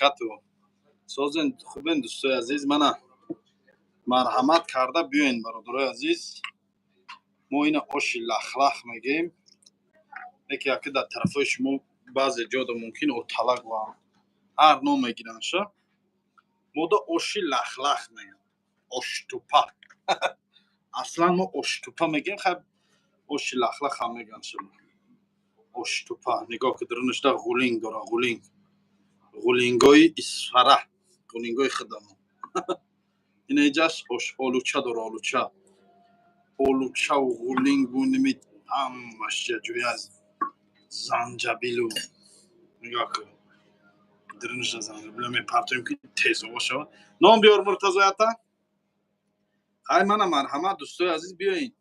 حرکتو سازن خوبین دوستای عزیز منه مرحمت کرده بیاین برادرای عزیز ما این آش لخلخ میگیم یکی یکی در طرفای شما بعضی جا ممکن اوتالق و هر نوع میگیرن شا ما دا آش لخلخ میگیم آش توپا اصلا ما آش توپا میگیم خب آش لخلخ هم میگن شما آش توپا نگاه که درونش دا غولینگ داره غولینگای اسفره غولینگای خدمه این ایجاش آلوچه داره آلوچه و غولینگ و نمید همش جوی از زنجبیل و نگاه که درنش زنجبیل می پرتویم که تیز باشه نام بیار مرتضایتا خیلی من مرحمت دوستای عزیز بیایین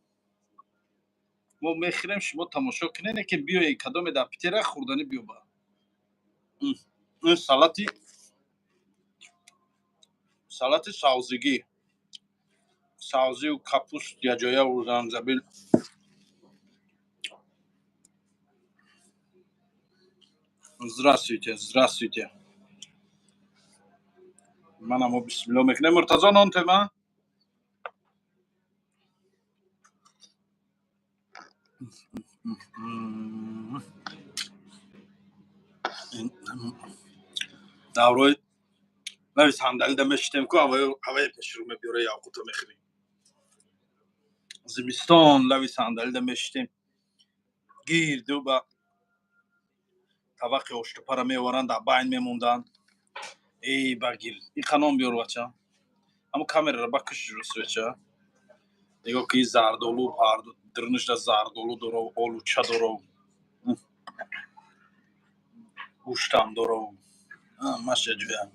ما میخیریم شما تماشا کنین که بیایی کدام در پیتره خوردنی بیو با این سالات ساوزگی ساوزی و کپوست یا جایه و زنجبیل здравствуйте منم بسم الله میکنم مرتضی نان تما داروی لوی صندلی دمشتم کو هوای پشرو میبره یا قطو میخریم زمستان لوی صندلی دمشتم گیر دو با طبق اشتپا را میورن در بین میموندن ای بگیر این خانم بیار بچه اما کامera را بکش جلوس بچه نگاه که زردالو پردو درنش در زردالو داره آلوچه داره گوشتم داره ماشه جویا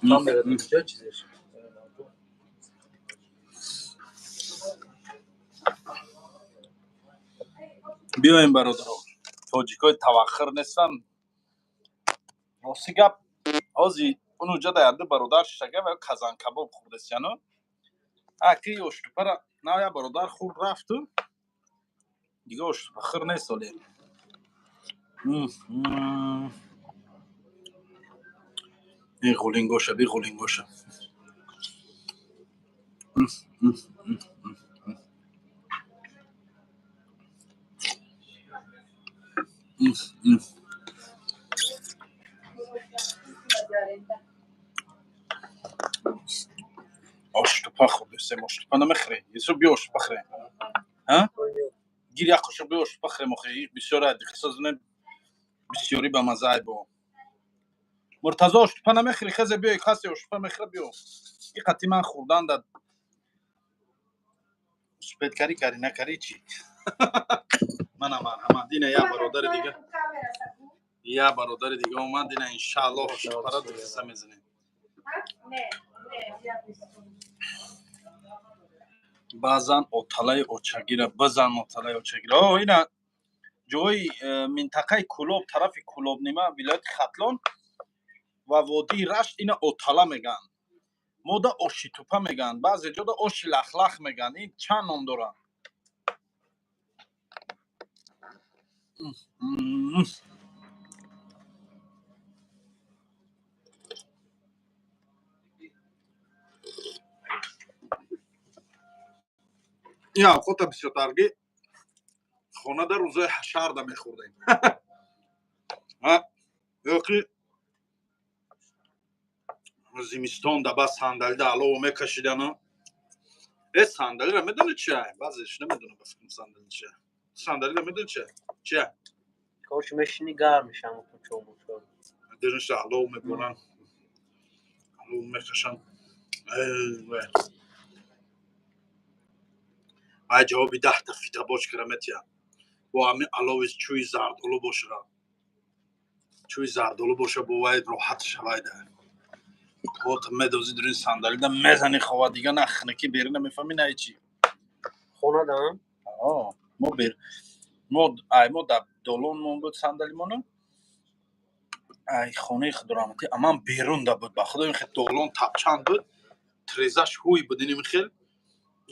کامera کجا چیزش بیاین برادران تاجیکای تواخر نیستن راستی گپ حاجی اونجا دایده برادر شگه و کازان کباب خوردستیانو اکی اشتپا را نایا برادر خورد رفت دیگه اشتپا خر نیست ولی این غولینگوشه بی غولینگوشه اشتپا خوردستیم اشتپا نمیخری یسو بیا اشتپا خری ها گیر یک قشق بیا اشتپا خری مخی بسیار ادیخ سازونه بسیاری به مزای با مرتضی اشتپا نمیخری خزه بیا یک خاصی اشتپا میخره بیا این قطعی من خوردن در سپیدکاری کاری نکاری چی منم مرحمت اینه یا برادر دیگه اومد اینه انشالله اشتپا را دقیقه میزنیم بازن اوتالای اوچگیره بزن اوتالای اوچگیره اینا جای منطقه کلوب طرف کلوب نیمه ولایت ختلان و وادی رشت اینا اوتالا میگن مودا اوشی توپا میگن بعضی جا اوشی لخلخ میگن این چند نام دارن یا خود بسیار ترگی خونه در روزای حشر دا میخوردیم یکی زمستان دا با صندلی دا علاوه میکشیدن صندلی را میدونی چیه؟ بعضیش نمیدونه بفکرم صندلی چیه صندلی را میدونی چیه؟ کاش مشینی گرم میشم چون درنش دا علاوه میبونن علاوه میکشن ای جوابی 10 تا فیتا باش کرمتیا و همین علاوه چوی زردالو باشه چوی زردالو باشه باید راحت شوایده تو میدوزی در این صندلی دا میزنی خواه دیگه نخنکی بیری نمیفهمی نه چی خونه دارم ما در دولون مون بود صندلی مونم ای خونه خدرامتی اما بیرون دا بود بخدا این خیلی دولون تپچند بود تریزش هوی بود این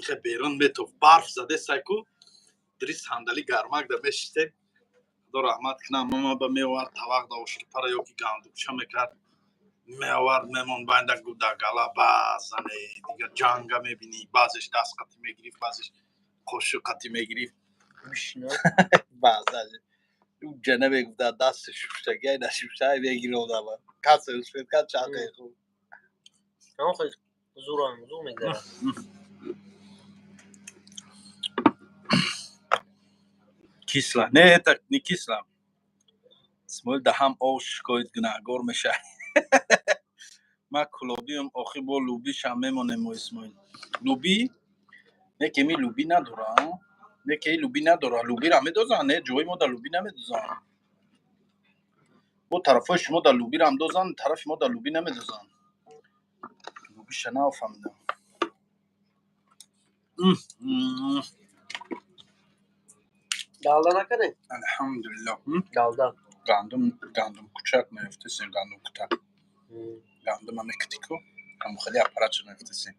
خیلی بیرون میتو برف زده سایکو دری صندلی گرمک دا میشته خدا رحمت کنه ماما به میوار طبق داشت که پره یکی گندوقچه میکرد میوار میمون بنده گوده گلا بزنه دیگه جنگه میبینی بعضش دست قطی میگریف بعضش خوشو قطی میگریف بیشنو بعضش اون جنه بگوده دست شوشتگه نشوشته بگیره و دامه کسی روشفید کن چاقه خوب اما خیلی زور میگذره کسلا نه так не кисла اسماعیل ده هم آش کوید گناهگار میشه ما کلابیم آخی با لوبیش هم میمانیم و اسماعیل لوبی نه که می لوبی نداره نه که لوبی نداره لوبی را میدازن نه جای ما در لوبی نمیدازن با طرفای شما در لوبی را هم دازن طرف ما در لوبی نمیدازن لوبی شنا فهمیدم دالدا نکنه الحمدلله دالدا گندم کوچک میفتسیم گندم کوچک گندم هم کتیکو هم خیلی اپراتش میفتسیم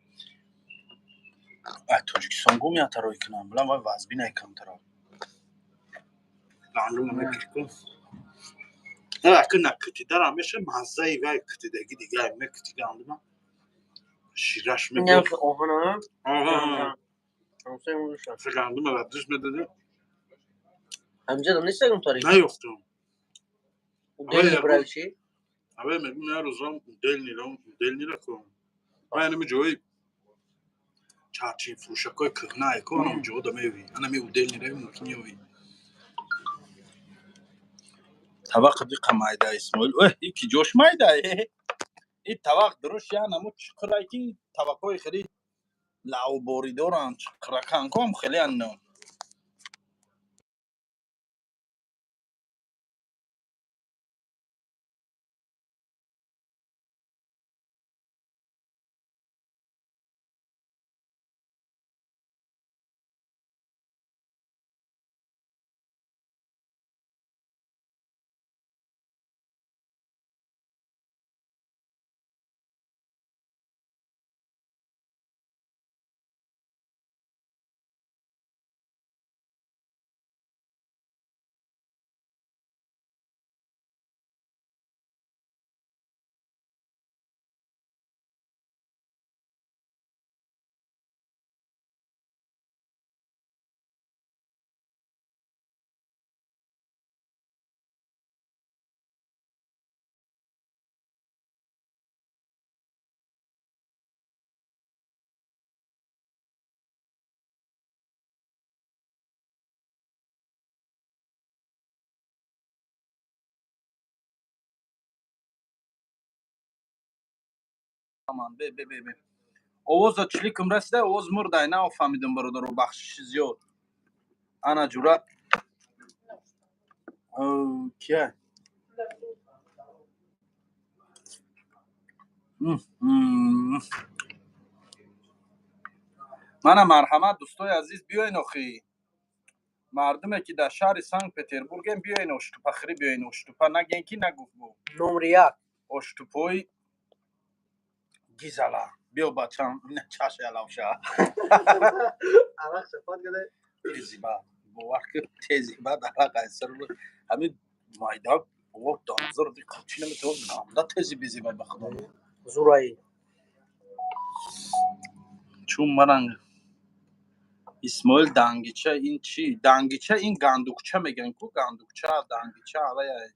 توجیکستان گو میاد ترای کنم بلند وای وزبی نیکم ترا گندم هم کتیکو نه اکه نکتی دارم میشه مزه ای وای کتی دیگه دیگه میکتی گندم شیرش این میگو که اوهانا آها همسه اون روشن گندم ردش میداده همجا دم نیستم تاری نیفتم دل برای چی؟ اوه میگم نه روزام دل نیرم و اینمی جوی چارچین فروشکای کهنه که اونم جو دمیوی اینمی او دل نیرم مکنیوی طبق دیقه مایده اسماعیل اوه یکی جوش مایده این طبق درش یا نمو چقدر که طبقای خیلی لاو بوری دارن چقدر کنم خیلی انو aman be ovoz ochlikm rasida ovoz murday na fahmidim برادر بخشش زیاد انا جورا کیه منم مرحمت دوستای عزیز بیاین اخی مردمه که در شهر سنت پتربورگ هم بیاین اشتوپا خری بیاین اشتوپا نگین کی نگفت بو نمره یک اشتوپای گیزالا بیا بچم نه چاش یلاوشا عرق صفات گده تیزی با وقت تیزی با در قیصر همین مایدا و دانزر دی قچی نمیتون نامدا تیزی بیزی با بخدا زورایی چون منن اسماعیل دنگیچه این چی دنگیچه این گندوقچه میگن کو گندوقچه دنگیچه آره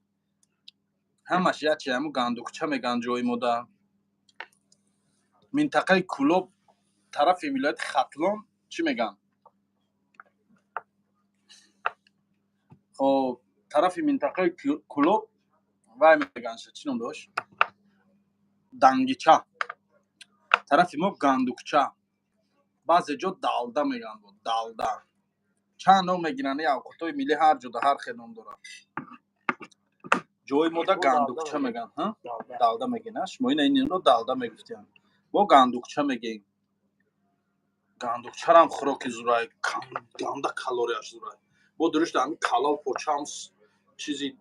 همش یا چی همو گندوقچه میگن جوی مودا منطقه کلوب طرف ولایت ختلون چی میگن خب طرف منطقه کلوب وای میگن چی نام داشت دنگیچه طرف ما گندوقچه بعضی جا دالدا میگن بود دالدا چند نام میگیرن یا خطوی ملی هر جدا هر خیلی داره جوی مودا گندوقچه میگن ها دالدا میگنش ما این رو دالدا میگفتیم ما گندوقچه میگیم گندوقچه هم خوراک زورای گنده کالریاش زورای با درشت همین کلال پوچام چیزی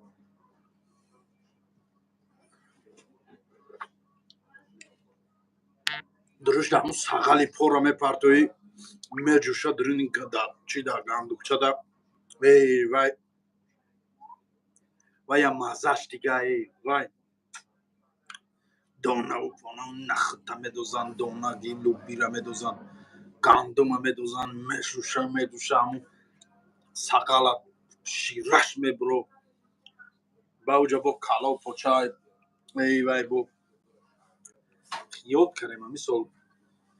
درشت همون ساغالی پورا میپرتوی میجوشه درین چی در گندوقچه در وای و یا مزش دیگه ای وای دانه و پانه نختا میدوزن دانه گیلو بیره میدوزن گندم میدوزن میشوشه میدوشه همون سقل شیرش میبرو با اوجا با کلا و پوچای ای وای بو یاد کردیم همی سال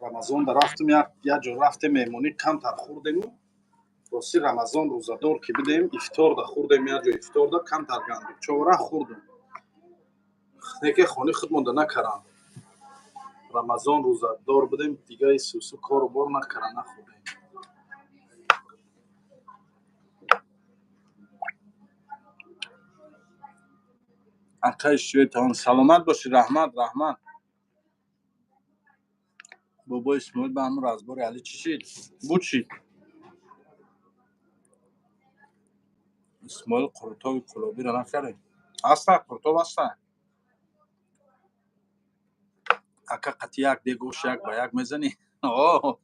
رمضان در رفتم یا جا رفتم میمونی کم تر خوردیم راستی رمضان روزدار که بدیم افطار دا خوردیم یا جا افطار دا کم تر گندیم چوره خوردیم نیکه خانه خودمون دا نکرم رمضان روزدار بدیم دیگه سوسو کارو بار نکرم نخوردیم اکایش شوی تان سلامت باشی رحمت بابا اسماعیل به همون رازبار علی چی شید بود شید اسماعیل قرطاوی کلابی را نکردیم هسته قرطاو هسته اکا قطی یک دی گوش یک با یک میزنی آه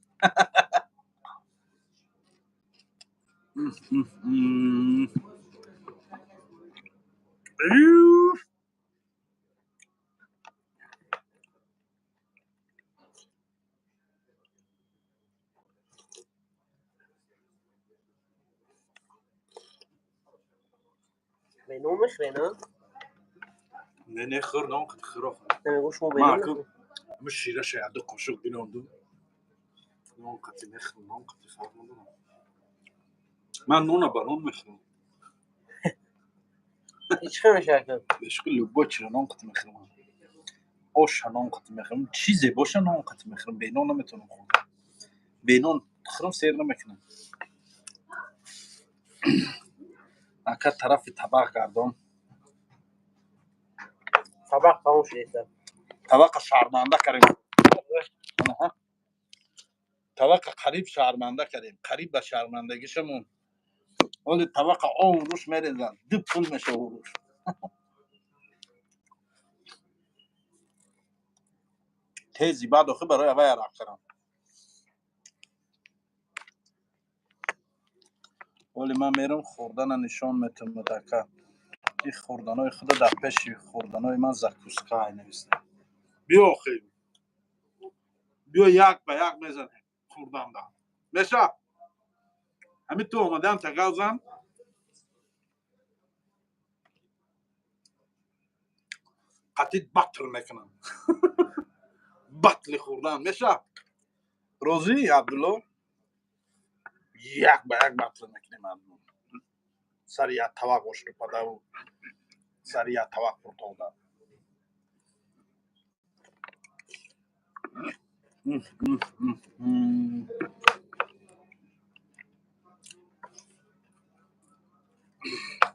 بینون میخوری نه؟ نه خور نه قطی خورا نمیگو شما ما بینون اکا میخوری همه شیره شاید دو قشق بیناندو نه قطی نخور نه قطی فرماندو من نونه با نون میخورم هیچ خیلی شکل بشکل لبا چرا نون قطی میخورم آش نون قطی میخورم چیزی باشه نون قطی میخورم بینون نمیتونم خورم بینون خورم سیر نمیکنم اکا طرف طبق گردان طبق تموم شده طبق شرمنده کردیم طبق قریب شرمنده کردیم قریب به شرمندگیشمون ولی طبق آن روش میریزن دو پول میشه او روش تیزی بعد آخه برای اوه عرق کردم ولی من میرم خوردن نشان میتون مدکه این خوردن های خود در پیش خوردن های من زکوسکه های نویسته بیا خیلی بیا یک به یک میزنیم خوردن دا میشه همین تو آمدن تگل زن قطید بطل میکنم بطل خوردن میشه روزی عبدالله یک به یک بطل میکنیم سر یک طبق گوشت پده و سر یک طبق پرتقال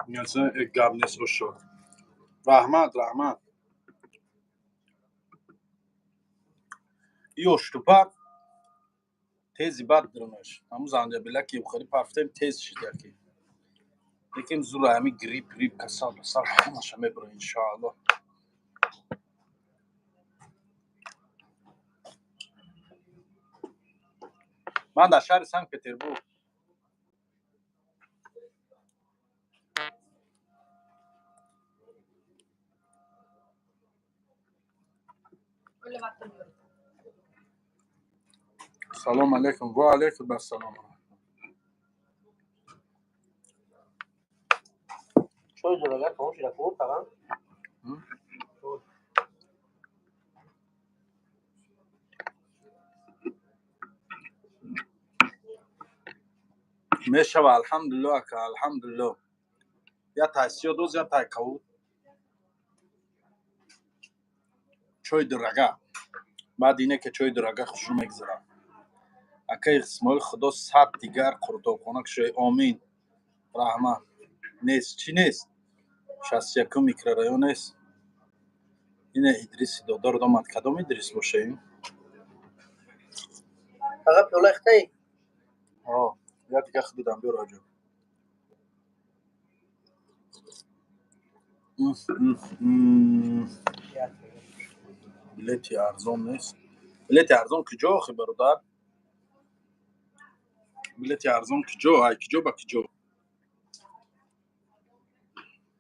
میانسه گب نیست رو شد رحمت ای اشتوپر تیزی بد درمش همون زنده بله که بخوری پفتیم تیز شد یکی لیکن زور همی گریپ کسال بسال همش همه برو انشاءالله من در شهر سنت پتربورگ سلام علیکم و علیکم السلام شوی دلالت تموم شده خوب فقط میشه و الحمدلله که الحمدلله یا تایسیا دوز یا تای کود چوی درگه بعد اینه که چوی درگه خوشو میگذرم اکه اسماعیل خدا صد دیگر قرطابخانه شوی آمین رحمت نیست چی نیست 61 میکرورایون نیست اینه ادریسی دادار دامد کدام ادریس باشه این فقط پیوله اخته ای یا دیگه خودم بیا راجع بلیتی ارزان نیست بلیتی ارزان کجا آخه برادر بلیتی ارزان کجا های کجا با کجا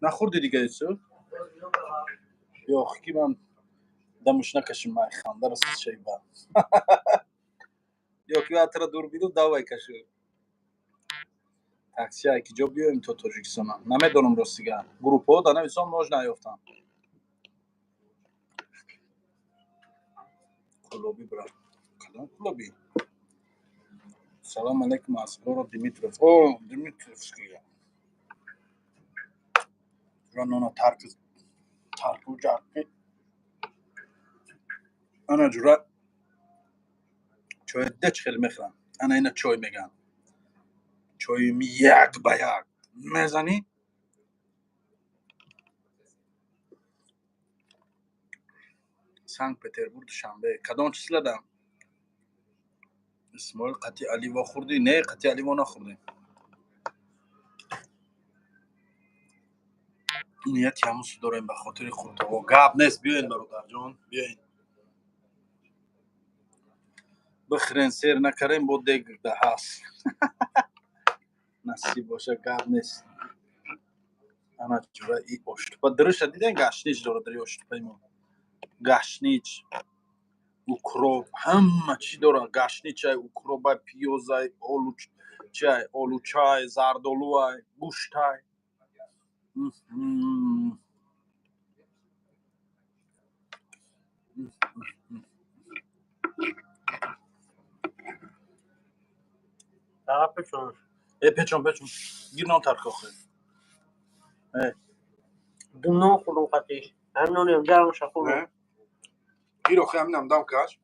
نخوردی دیگه ایسو؟ Yok ki ben damışına kaşın may xandar şey var. Yok ki atra dur bidu davay kaşı. Taksi ki job biyorum to Tojikistana. Namedonum Rosiga. Grupo da nevison možna yoftan. Kolobi bra. Kadan kolobi. Salam aleyküm Askoro Dimitrov. O Dimitrovski ya. Şuran ona tarkı ucakı. Ana cura çoyedde çıkır mekran. Ana yine çoy megan. Çoyumu yak bayak. Mezani. Sankt Petersburg şanbe. Kadon çizledem. اسمال قطعی علیوا خوردی؟ نه قطعی علیوا نخوردی. نیت همون داریم به خاطر خورد و گاب نیست. بیاین برادر جان بیاین بخرین سیر نکرین بود دیگ ده هست. نصیب باشه گاب نیست. انا جورا ای اشت با درش دیدن گشنیج داره داری اشت پیمون گشنیج اوکروب همه چی داره گشنیج چای اوکروب پیوزای آلو چای زردالو گوشت فقط بچون پچون گیر نان ترک آخه دنو خورم قطعیش هم نونی هم جرم شخورم گیر آخه همین هم دام کش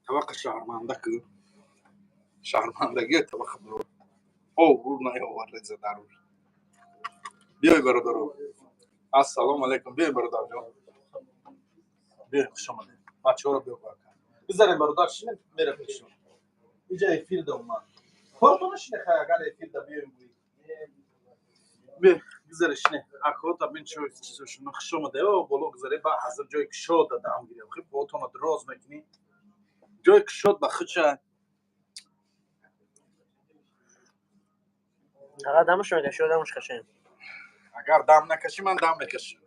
طبق شهرمندگی طبق برو او برو نه او ورزه درور بیای برادر السلام علیکم بیای برادر جان بیای خوش آمدید بچه ها رو بیای بذاریم برادر شینه میره پیشون اینجا ایفیل ده اومد خورتونش نخواه اگر ایفیل ده بیایم بیای بذاره شینه اکو تا بین چوی چیزشون خوش آمده او بلو گذاره با حضر جای که شد ده هم گیریم خیلی باتون رو دراز میکنی جای که شد با خچه فقط دمش میکشی و دمش کشیم اگر دم نکشی من دم میکشم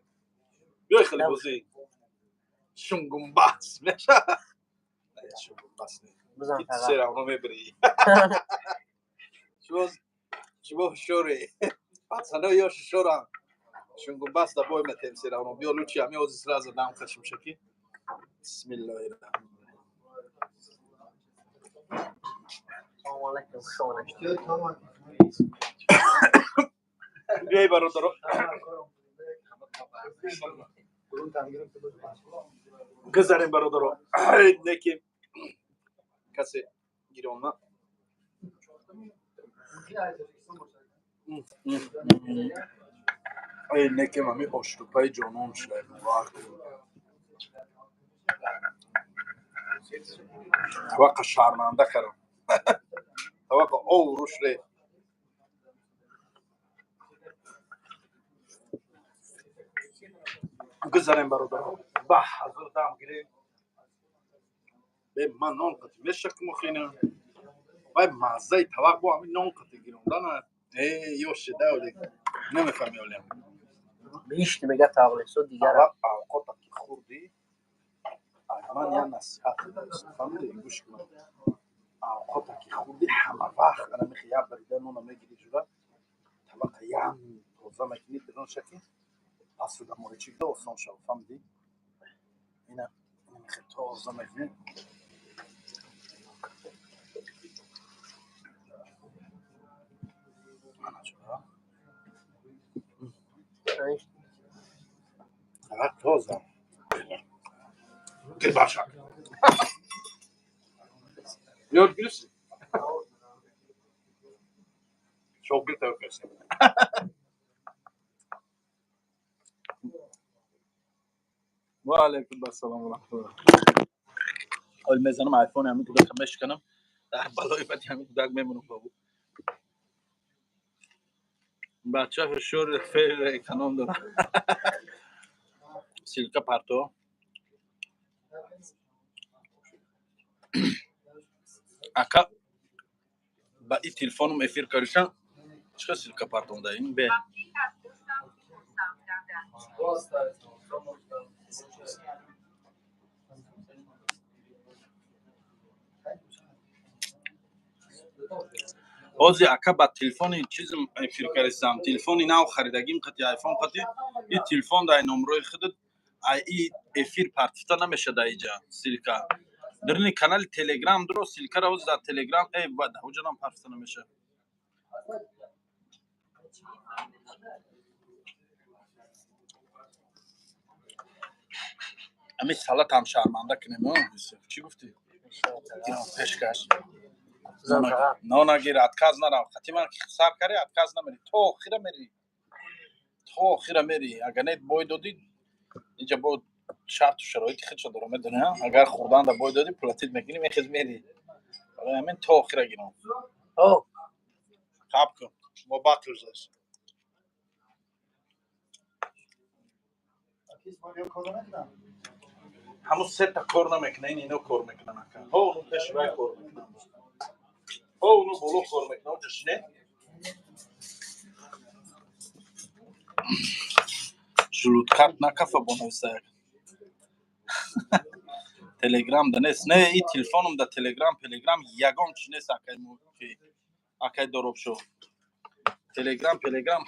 بیای خیلی بازی شنگم بس میشه نه شنگم بس نه بزن هیچ فقط سیر اونو میبری شما شوری اصلا یا شورا شنگم بس دا بای متیم سیر اونو بیا لوچی همی اوزی سر از دم کشم شکی بسم الله الرحمن سلام علیکم شما نشتی بیای برادر گذاریم برادر نکی کسی گیرون ما ای نکی ممی اشتوپای جانون شده توقع شرمنده کرم توقع او روش ری گذاریم برادر به حضور دم گیریم به من نان قطع میشک مخینم باید مزه توقع با همین نان قطع گیرم دانه ای یوش دولی نمیفهمی اولیم بیشتی میگه تاغلیسو دیگر اوقات که خوردی من یه نصیحت فهمیدی گوش کن اوقات که خوردی همه وقت انا میخوام بریده نونو میگیری جورا طبقه یم توزه میکنی درون شکی پس رو موری چی دو سان شو فهمیدی اینا میخوام توزه میکنی انا جورا فقط توزه که باشه یاد گیرسی شوقی تو کسی و علیکم السلام و رحمت الله اول میزنم آیفون همین تو دست مشکنم در بالای بعد همین تو دست میمونم بابو بچه ها شور فیر اکنام دارن سیلکا پرتو اکا با این تلفنم افیر کارشان چه سیلکا پرتو داریم به اوزی اکا با تلفن چیز افیر کردم تلفنی نو خریدگیم قطعی آیفون قطعی این تلفن در نمره خودت ای افیر پارتیتا نمیشه در اینجا سیلکا درنی کانال تلگرام درو سیلکا روز در تلگرام ای بعد اوجنام پارتیتا نمیشه امی سالات هم شرمنده کنیم یوسف چی گفتی پیشکش نه نگیر اتکاز نرو خطی من که خسار کردی اتکاز نمیری تو خیره میری اگر نیت بای دادی اینجا با شرط و شرایط خیلی شده رو میدونی اگر خوردن در بای دادی پلاتید میگیری میخیز میری همین تو خیره گیرم خواب کن با باکرز هست همون سه تا کار نمیکنه اینو کار میکنن اونو پیش بای کار میکنن اونو بولو کار میکنن جشنه جلوت کارت نکفه بونویسه تلگرام دنیست نه این تلفنم در تلگرام یگان چی نیست اکای دروب شو تلگرام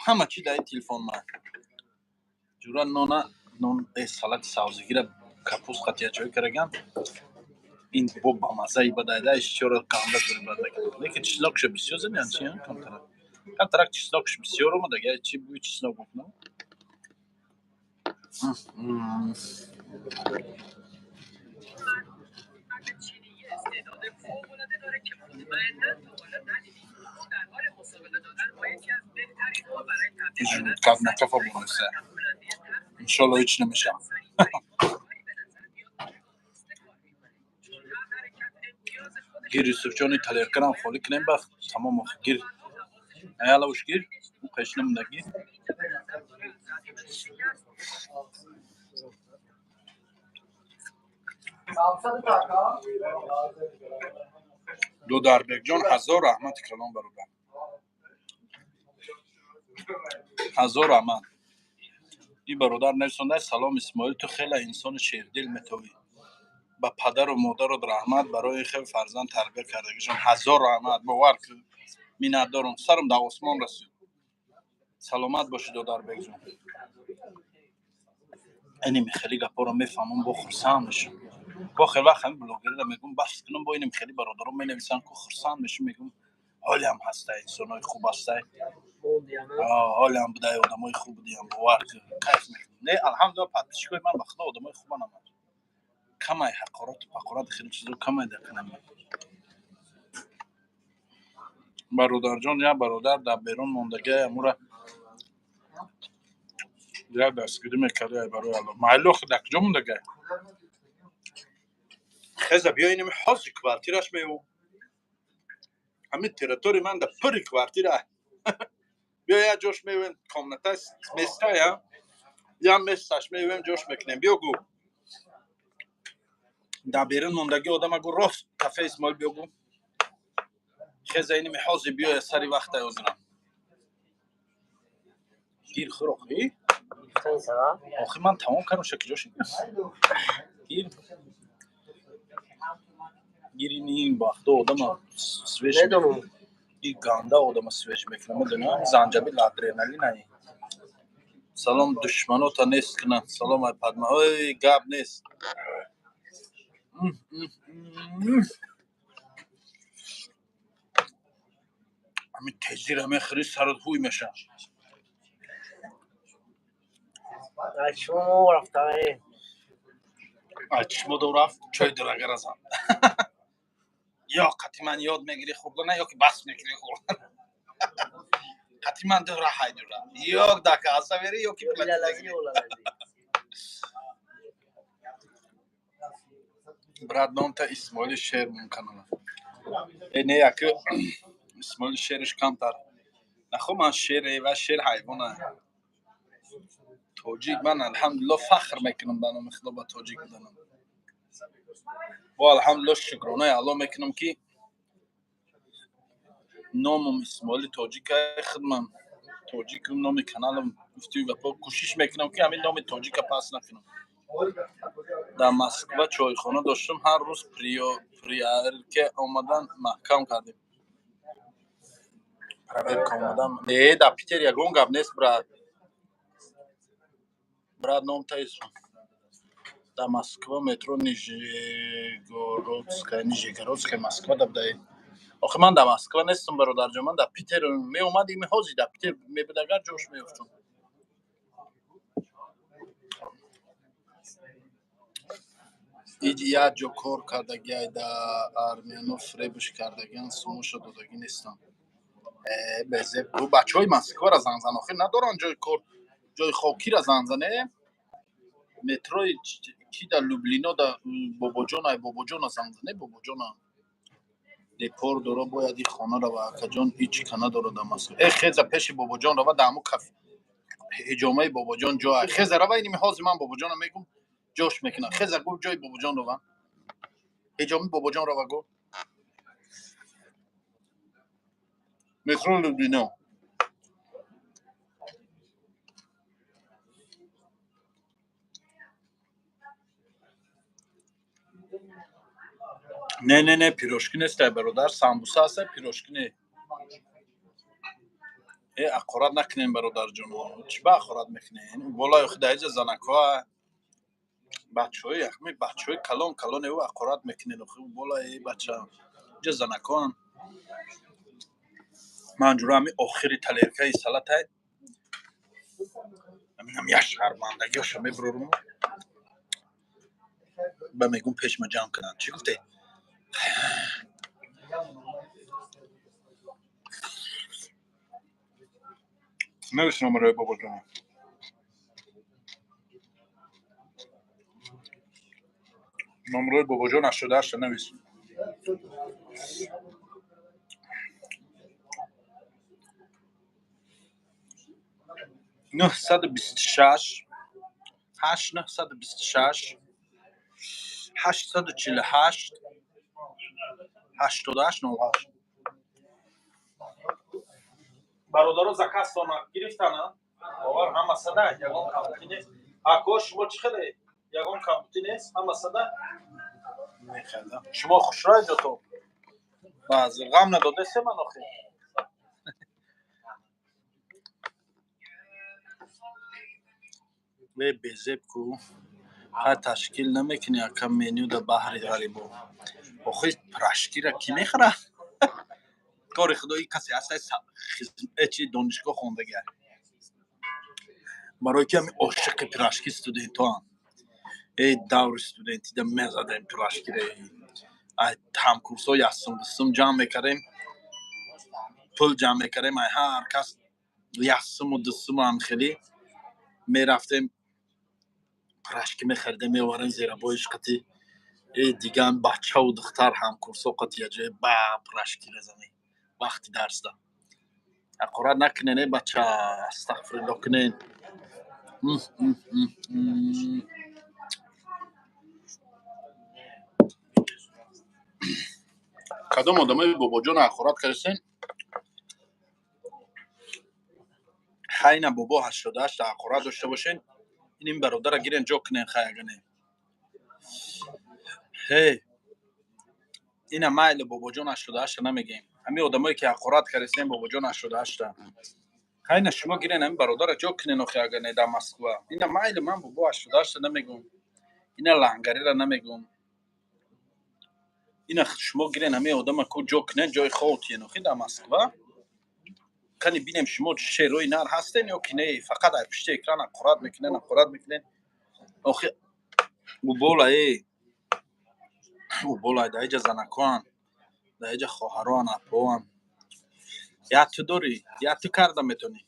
همه چی در این تلفن من جورا نون سالات سازگیر کپوس قطعه چوی کرگم این بوب با مزایی بدایده ایش چورا کامله داری برده لیکن چیزلاکش بسیار زمین چی هم کنترک چیزلاکش بسیار اومده گه چی بوی چیزلاک بکنم جلوت کف نکفه بونویسه انشالله هیچ نمیشه گیر یوسف جانی تلیر کنم خالی کنیم بخ تمام گیر ایالا وش گیر او قشنم نگیر دو دربک جان 1000 رحمت کلام برادر 1000 رحمت این برادر نرسونده سلام اسماعیل تو خیلی انسان شیردل میتوی با پدر و مادر و رحمت برای خیلی فرزند تربیت کردگیشون 1000 رحمت باور که مینت دارم سرم در آسمان رسید سلامت باشید دو دربک جان اینی خیلی گپا رو میفهمم با خرسان میشم با خیلی وقت همین بلوگری رو میگم بس کنم با اینم خیلی برادرم مینویسن که خرسان میشم میگم حالی هم هسته انسانای خوب هسته حالی هم بوده آدمای خوب بودیم باور که کیف میکنم نه الحمدلله پاتشکوی من بخدا آدمای خوب نمید کمای حقارت و فقرات خیلی چیزو کمای دکنم برادر جان یا برادر در بیرون موندگی امور یا دستگیری میکرده برای الله محلو خود اکجا موندگی خیزه بیا اینمی حاضی کوارتیرش میو همین تریتوری من در پری کوارتیره بیا یا جوش میوین کامنتا میستا یا میستاش میوین جوش میکنیم بیا گو در بیرون موندگی آدم اگو راست کافه اسمال بیا گو خیزه اینمی حاضی بیا یا سری وقت ایازنم گیر خروخی آخی من تمام کردم شکل جوش گیر این باخته آدم سویش میکنم این گانده آدم سویش میکنم میدونم زنجبیل ادرنالین هایی سلام دشمنو تا نیست کنن سلام ای پدمه های گب نیست همین تیزی رو میخوری سرت هوی میشه چشمو رفته چشمو دو رفت چای درگر ازم یا قطعی من یاد میگیری خوردن یا که بس میگیری خوردن قطعی من دو راه های دو راه یا دکه اصا بری یا که پلت بگیری براد نام تا اسماعیل شیر ممکنه اینه یکی اسماعیل شیرش کمتر نخو من شیر و شیر حیوانه توجیک من الحمدلله فخر میکنم به نام خدا با توجیک بودنم و الحمدلله شکرانه الله میکنم که نامم اسماعیل توجیک خدمم توجیک نام کانالم گفتی و کوشش میکنم که همین نام توجیک پاس نکنم. در مسکو چایخانه داشتم هر روز پریار که آمدن محکم کردیم. پرور که آمدم نه در پیتر یگون گپ نیست براد نام تایسون. در مسکو مترو نیژگورودسک مسکو دبدای. آخه من در مسکو نیستم برادر جان، من در پیتر می اومدیم هازی در پیتر می بدگر جوش میافتم. یا جو کار کردگی در آرمینو فریبش کردگیان سموش دادگی نیستم. بزه بو بچهای مسکو را زنزن آخه ندارن جای کار جای خاکی را زنزنه. متروی کی در لوبلینا در باباجان زنزنه باباجان دیپور دورا باید این خانه را و اکجان هیچی کنه داره در مسکو. خیزه پیش باباجان را و دامو کف هجامه باباجان جا خیزه را و اینی میخواست من باباجان میگم جوش میکنه. خیزه گفت جای باباجان رو و هجامه باباجان را و گفت مترو لوبلینا نه پیروشکی نیست برادر، سامبوسا هست پیروشکی نه. اقرار نکنین برادر جون، چی با اقرار میکنین؟ بالای خدای زنکا بچهای یخمی بچهای کلان او اقرار میکنین. خب بالای بچه جه زنکان منجور همی آخری تلیرکای سلطه همینم یک شرمندگی ها شمی برورم با میگون پیش ما جمع کنن. چی گفته؟ نویس نمره بابا جان. نمره بابا جان 88 نویس. 926 8926 848 8808. برادرها заказ گرفتن باور هم صدا یگان کامپیوتر نیست. اکو شما چی خیلی یگان کامپیوتر نیست هم صدا میخوام شما خوش رای تو باز غم نداده سه من آخه به بزب کو ها تشکیل نمیکنی کم منیو در بحر غریبو آخه پراشکی را کی میخره کار خدایی کسی هست چی دانشگاه خوندگی برای که همین عاشق پراشکی استودنت ها ای دور استودنتی در مزدن پراشکی را هم کورسای هستم جمع میکردیم پول جمع میکردیم هر کس یاسم و دستم هم خیلی میرفتیم پراشکی میخریدیم میوارن زیر بایش قطی دیگه هم بچه و دختر هم کورسا قطی جای با پراشکی رزنی وقتی درس ده اقرار نکنین بچه استغفرالله کنین. کدام آدمای بابا جان اخورات کردین حین بابا 88 اخورات داشته باشین این برادر گیرین جو کنین خیگنه هی اینا مایل بابا جان 88 نمیگیم همین آدمایی که اخورات کردین بابا جان 88 حین شما گیرین همین برادر جو کنین خیگنه در مسکو اینا مایل من بابا 88 نمیگم اینا لنگری را نمیگم اینا شما گیرین همین آدم کو جو کنین جای خودتی نخی در مسکو کنی بینیم شما چه روی نار هستین یا که نه فقط در پشت اکران اقرار میکنین آخه او بالای دایجا زنکان دایجا خواهران اپوان یا تو داری یا تو کردم میتونی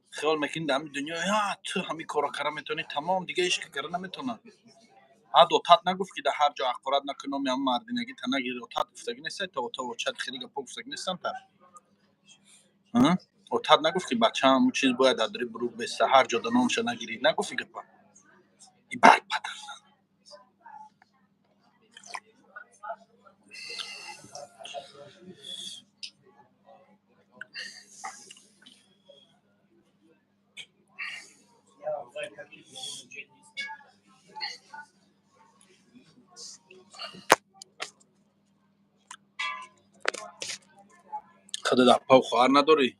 خیال میکنی در همین دنیا یا تو همین کارا کردم میتونی تمام دیگه ایش که کردن نمیتونن ها دوتات نگفت که در هر جا اقرار نکنم یا مردینگی تا نگیری دوتات گفتگی نیست تا و چت خیلی گپا گفتگی نیستن پر اوتاد نگفت که بچه همون چیز باید دادری برو به هر جا دنامش نگیری نگفتی که پا ای بر پدر خود در پاو خواهر نداری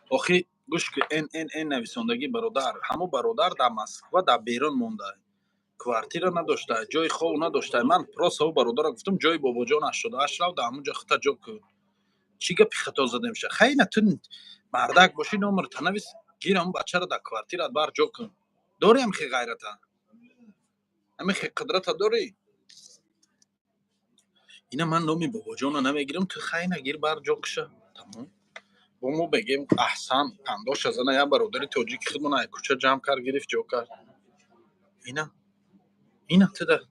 آخی گوش که این نویسندگی برادر همو برادر در مسکو در بیرون مونده کوارتیر نداشته جای خوب نداشته من راست او برادر گفتم جای بابا جان 88 رو در همونجا خطا جا کن چی گپی خطا زده میشه خیلی نتون مردک باشی نمر تنویس گیر همون بچه رو در کوارتیرت بر جا کن داری هم خیلی غیرت همین خیلی قدرت داری اینا من نامی بابا جان رو نمیگیرم تو خیلی نگیر بر جا کشه تمام با ما بگیم احسن 50,000 یا برادر تاجیک خودمون کوچه جمع کرد گرفت جا کرد اینا تده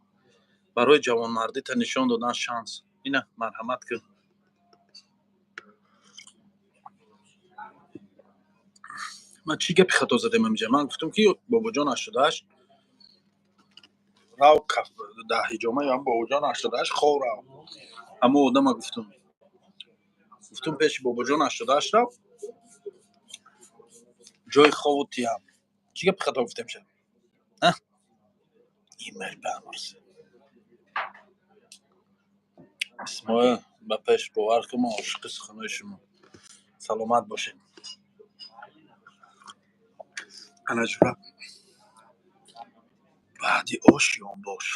برای جوان مردی تا نشان دادن شانس اینا مرحمت کن من چی گپی خطا زدم اینجا من گفتم که بابا جان 88 راو کف ده هجامه یا بابا جان 88 خو راو اما آدم گفتم پیش بابا جان 88 راو جای خو تیم چی گپی خطا گفتم شد ایمیل بامرس اسماء با پیش باور که ما عاشق سخنهای شما سلامت باشین انا جورا بعدی آشیان باش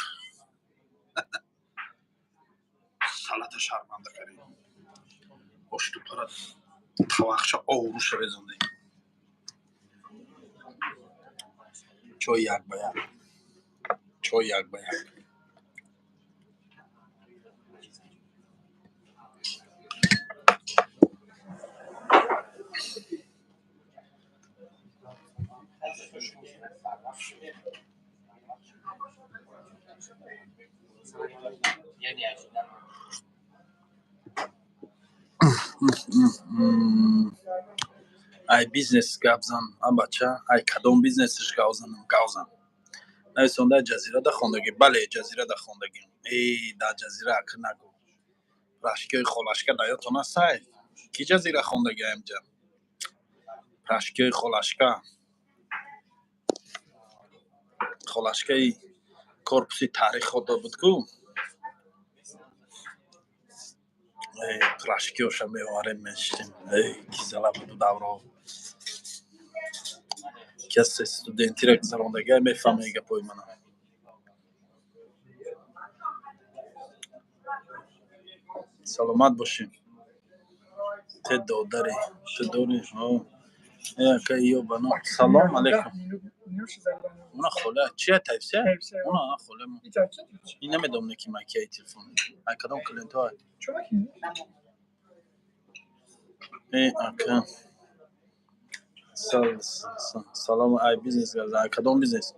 سلات شرمنده کردیم باش تو پرد توخش آوروش رزونده چای یک به یک ای بیزنس گابزن ام بچه ای کدام بیزنسش گاوزن نویسنده جزیره در خواندگی بله جزیره در خواندگی ای در جزیره اکر نگو رشکی خولشکه در یادتون است کی جزیره خواندگی اینجا رشکی خولشکه корпуси таърих хода буд ку рашкиёша меоварем мешидем ки зала буду давро касе студентира гузарондагиа мефаҳме гапои мана саломат бошем те додари ту дори яка ё бано салом алейкум уна хола чия тайфсе уна хола ин намедонам ки макияи телефон ай кадом клиентҳо ака салом ай бизнес ай кадом бизнес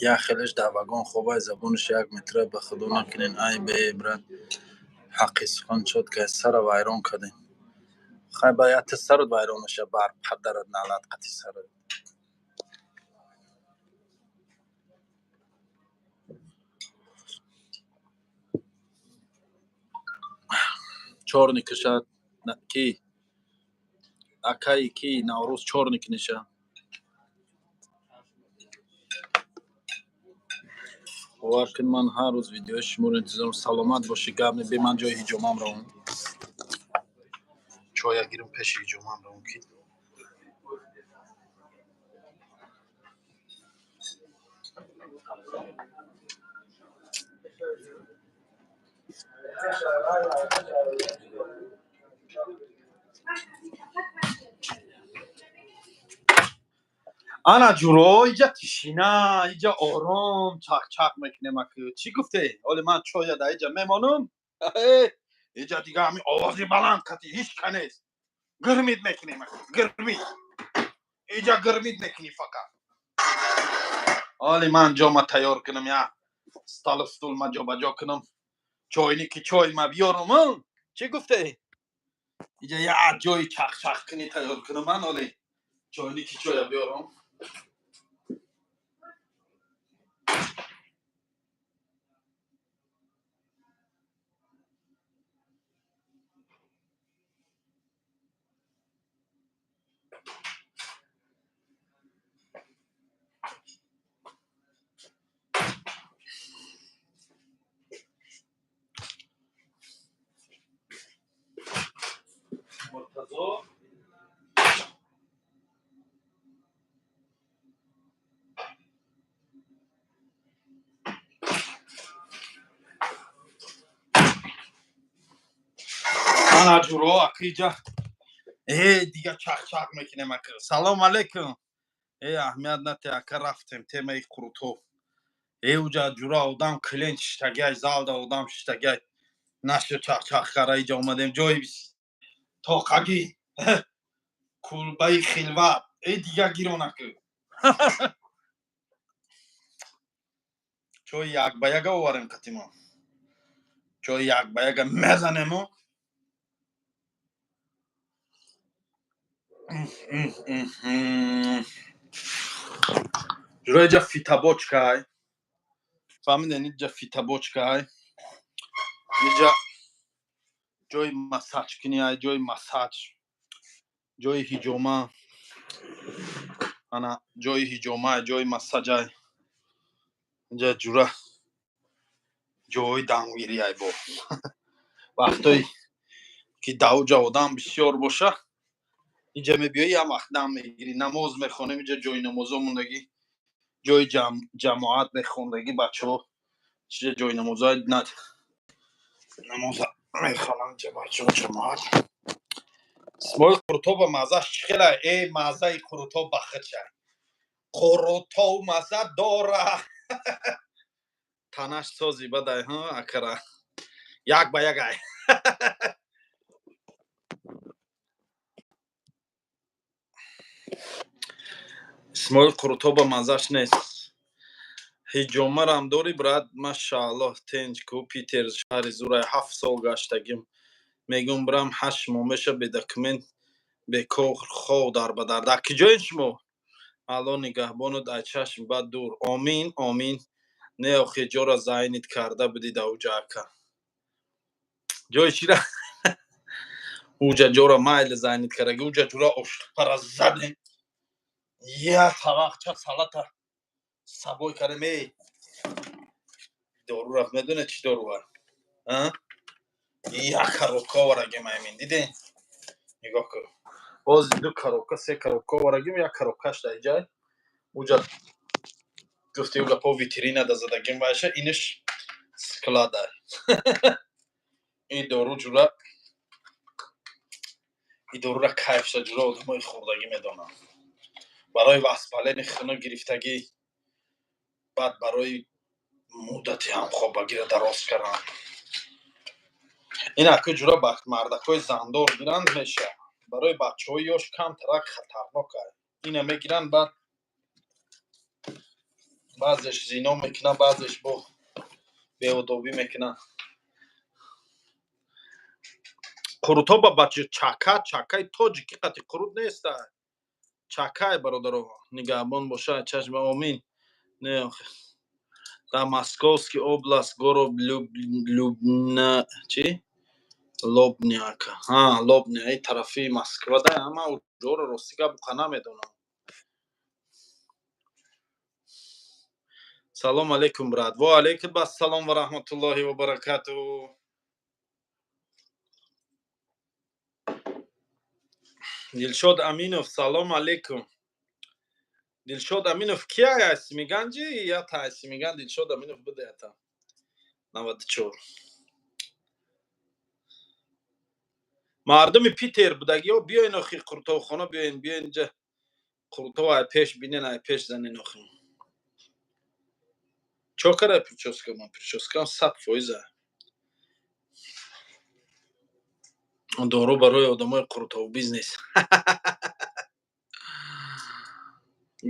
я хелеш дар вагон хобай забонаш як метра ба худо накунен ай беибрат ҳаққи сухан чот ка сара вайрон кардем хай ба ята сарот вайрон наша бар падарат налат қати сарот чор никашад ки акаи ки наврӯз чор никниша бовар кун ман ҳар рӯз видеои шуморо интизорам саломат бошӣ гап небе ман ҷои ҳиҷомам равам чоя гирам пеши ҳиҷомам равам ки ана ҷуро иҷа тишина иҷа ором чақчақ мекунем аку чӣ гуфте оли ман чоя да иҷа мемонам иҷа дига ҳамин овози баланд кати ҳеч ка нест гирмит мекунем аку гирмит иҷа гирмит мекунӣ фақат оли ман ҷома тайёр кунам я столу стулма ҷобаҷо кунам чойники чойма биёрам чӣ гуфте иҷа як ҷои чақчақкунӣ тайёр кунам ман оли чойники чоя биёрам جورو اکیجا دیگه چاق چاق میکنه مکر سلام علیکم احمد نته اکر رفتم تمای قروتو اوجا جورا آدم کلینچ شتگی زالدا آدم شتگی نشو چاق چاق کرای جا اومدیم جای بیس توقعی کلبای خلوت دیگه گیرونکو چوی یک بیگا وارم کتیما چوی یک بیگا مزنم جورا جا فیتا بوچکای فهمیدن اینجا فیتا بوچکای اینجا جای مساج کنی جای مساج جای هیجوما انا جای هیجوما جای مساج اینجا جورا جای دامگیری ای بو وقتی که دوجا آدم بسیار باشه اینجا میبیایی هم وقت دم میگیری نماز میخونیم اینجا جای نماز موندگی جای جماعت میخوندگی بچه ها چیز جای نماز های ند نماز میخونم اینجا بچه ها جماعت اسمای قروتو با مزهش چخیره ای مزه قروتو بخچه قروتو مزه داره تنش سازی بدای ها اکره یک با یک ای اسمای قروتو با مزهش نیست هیجومه هم داری براد ماشاءالله تنج کو پیتر شهر زورای 7 سال گشتگیم میگم برام 8 ماه میشه به دکمنت به کار خو در بدر در کجای شما الان نگهبانو در چشم بد دور آمین آمین نه آخه جورا زاینید کرده بودی در اوجا اکا جای چی را اوجا جورا مایل زاینید کرده اوجا جورا اشت پر زدیم یه طبقچه سلطه سبوی کردیم ای دارو رفت میدونه چی دارو ها یک کروکا ورگیم ایمین دیدین نگاه کن باز 2 کروکا 3 کروکا ورگیم یک کروکاش در جای اوجا گفتی اوگا پا ویترینه دا زدگیم باشه اینش سکلاده این دارو جورا این دارو را کیف شد جورا آدمای خوردگی میدانم برای وسپلین خونه گرفتگی بعد برای مدتی هم خواب بگیره دراز کردن این اکو جورا بخت مردکای زندار گیرند میشه برای بچه های یاش کم ترک خطرناک اینه میگیرن بعد بعضش زینا میکنن بعضش با بیادابی میکنن قروتا با بچه چکه تاجیکی قطعی قروت نیست چکه برادر نگهبان باشه چشم آمین نه آخه در مسکوسکی اوبلاست گورو لوبنا چی؟ لوبنیاکا لوبنیا این طرفی مسکو ده اما اونجا رو راستی بکنه میدونم سلام علیکم براد و علیکم السلام و رحمت الله و برکاته دلشاد امینوف سلام علیکم دلشاد امینوف کیا هستی میگن جی یا تا هستی میگن دلشاد امینوف بده تا 94 مردم پیتر بودگی ها بیاین اخی قرطاو خانه بیاین اینجا قرطاو های پیش بینین های پیش زنین اخی چوکره پرچوسکا من پرچوسکا 100% دارو برای آدمای قرطاو بیزنس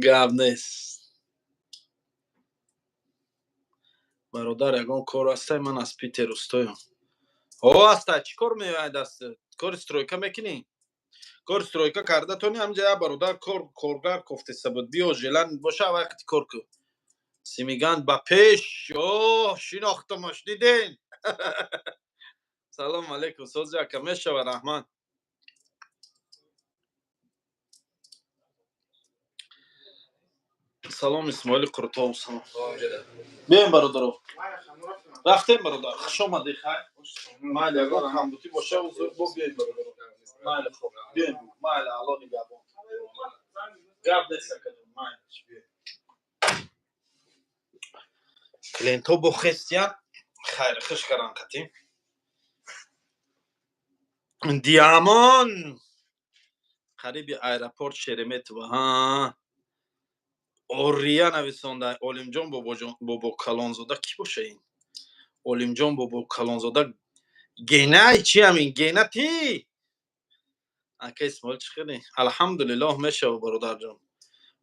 گاب نیست برادر یگان کار هسته من از پیتر استایم هسته چی کار میوید دست کار استرویکا میکنی کار استرویکا کرده تونی همجا برادر کارگر کفته سبود بیا جلن باشه وقتی کار که سیمیگند با پیش شناختمش دیدین سلام علیکم سوزی اکا میشه و رحمان سلام اسماعیل قرطاو سلام بیاین برادر رفتیم برادر خوش آمدی خیر مایل اگر همبوتی باشه و زود بو بیاین برادر مایل خوب بیاین مایل الان نگهبان گرد نیست کدوم مایلش بیاین کلینتو بو خستیان خیر خوش کردن کتیم دیامان قریب ایرپورت شرمتو ها اوریا نویسنده олимҷон бобо калонзода ки боша ин олимҷон бобо калонзода гена чи ҳамин гена ти ака исмоил чӣ хеле алҳамдулиллоҳ мешава бародарҷон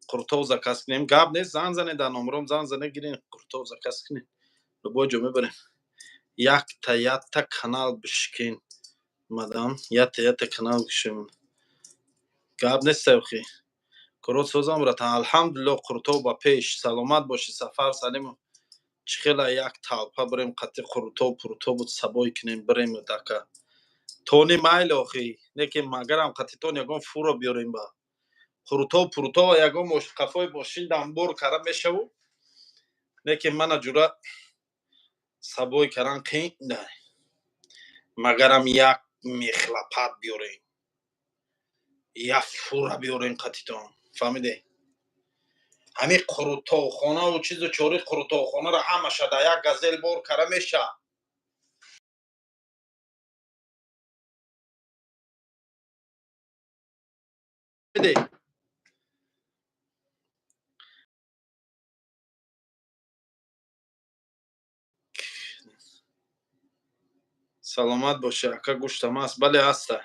қуртов заказ кунем гап нест зан зане дар номером зан зане гирин қуртов заказ кунем любойҷо мебарем ятта канал бишкин мадам ятта канал бишкин гап нест савхи корот созам рата алҳамдулиллоҳ қуртов ба пеш саломат боши сафар салиму чӣ хела як талпа бирем қати қуртов пуртов буд сабой кунем бирем дака тони майли охи неки магарам қати тон ягон фуро биёрем ба қуртов пуртов ягон қафои мошин дамбор кара мешаву неки мана ҷура сабой каран қин да магарам як мехлапат биёрем як фура биёрем қати тон фаҳмиде ҳамин қуртовхонаву чизу чори қуртовхонаро ҳамаша да як газел бор кара меша саломат боша ака гӯштам аст бале аста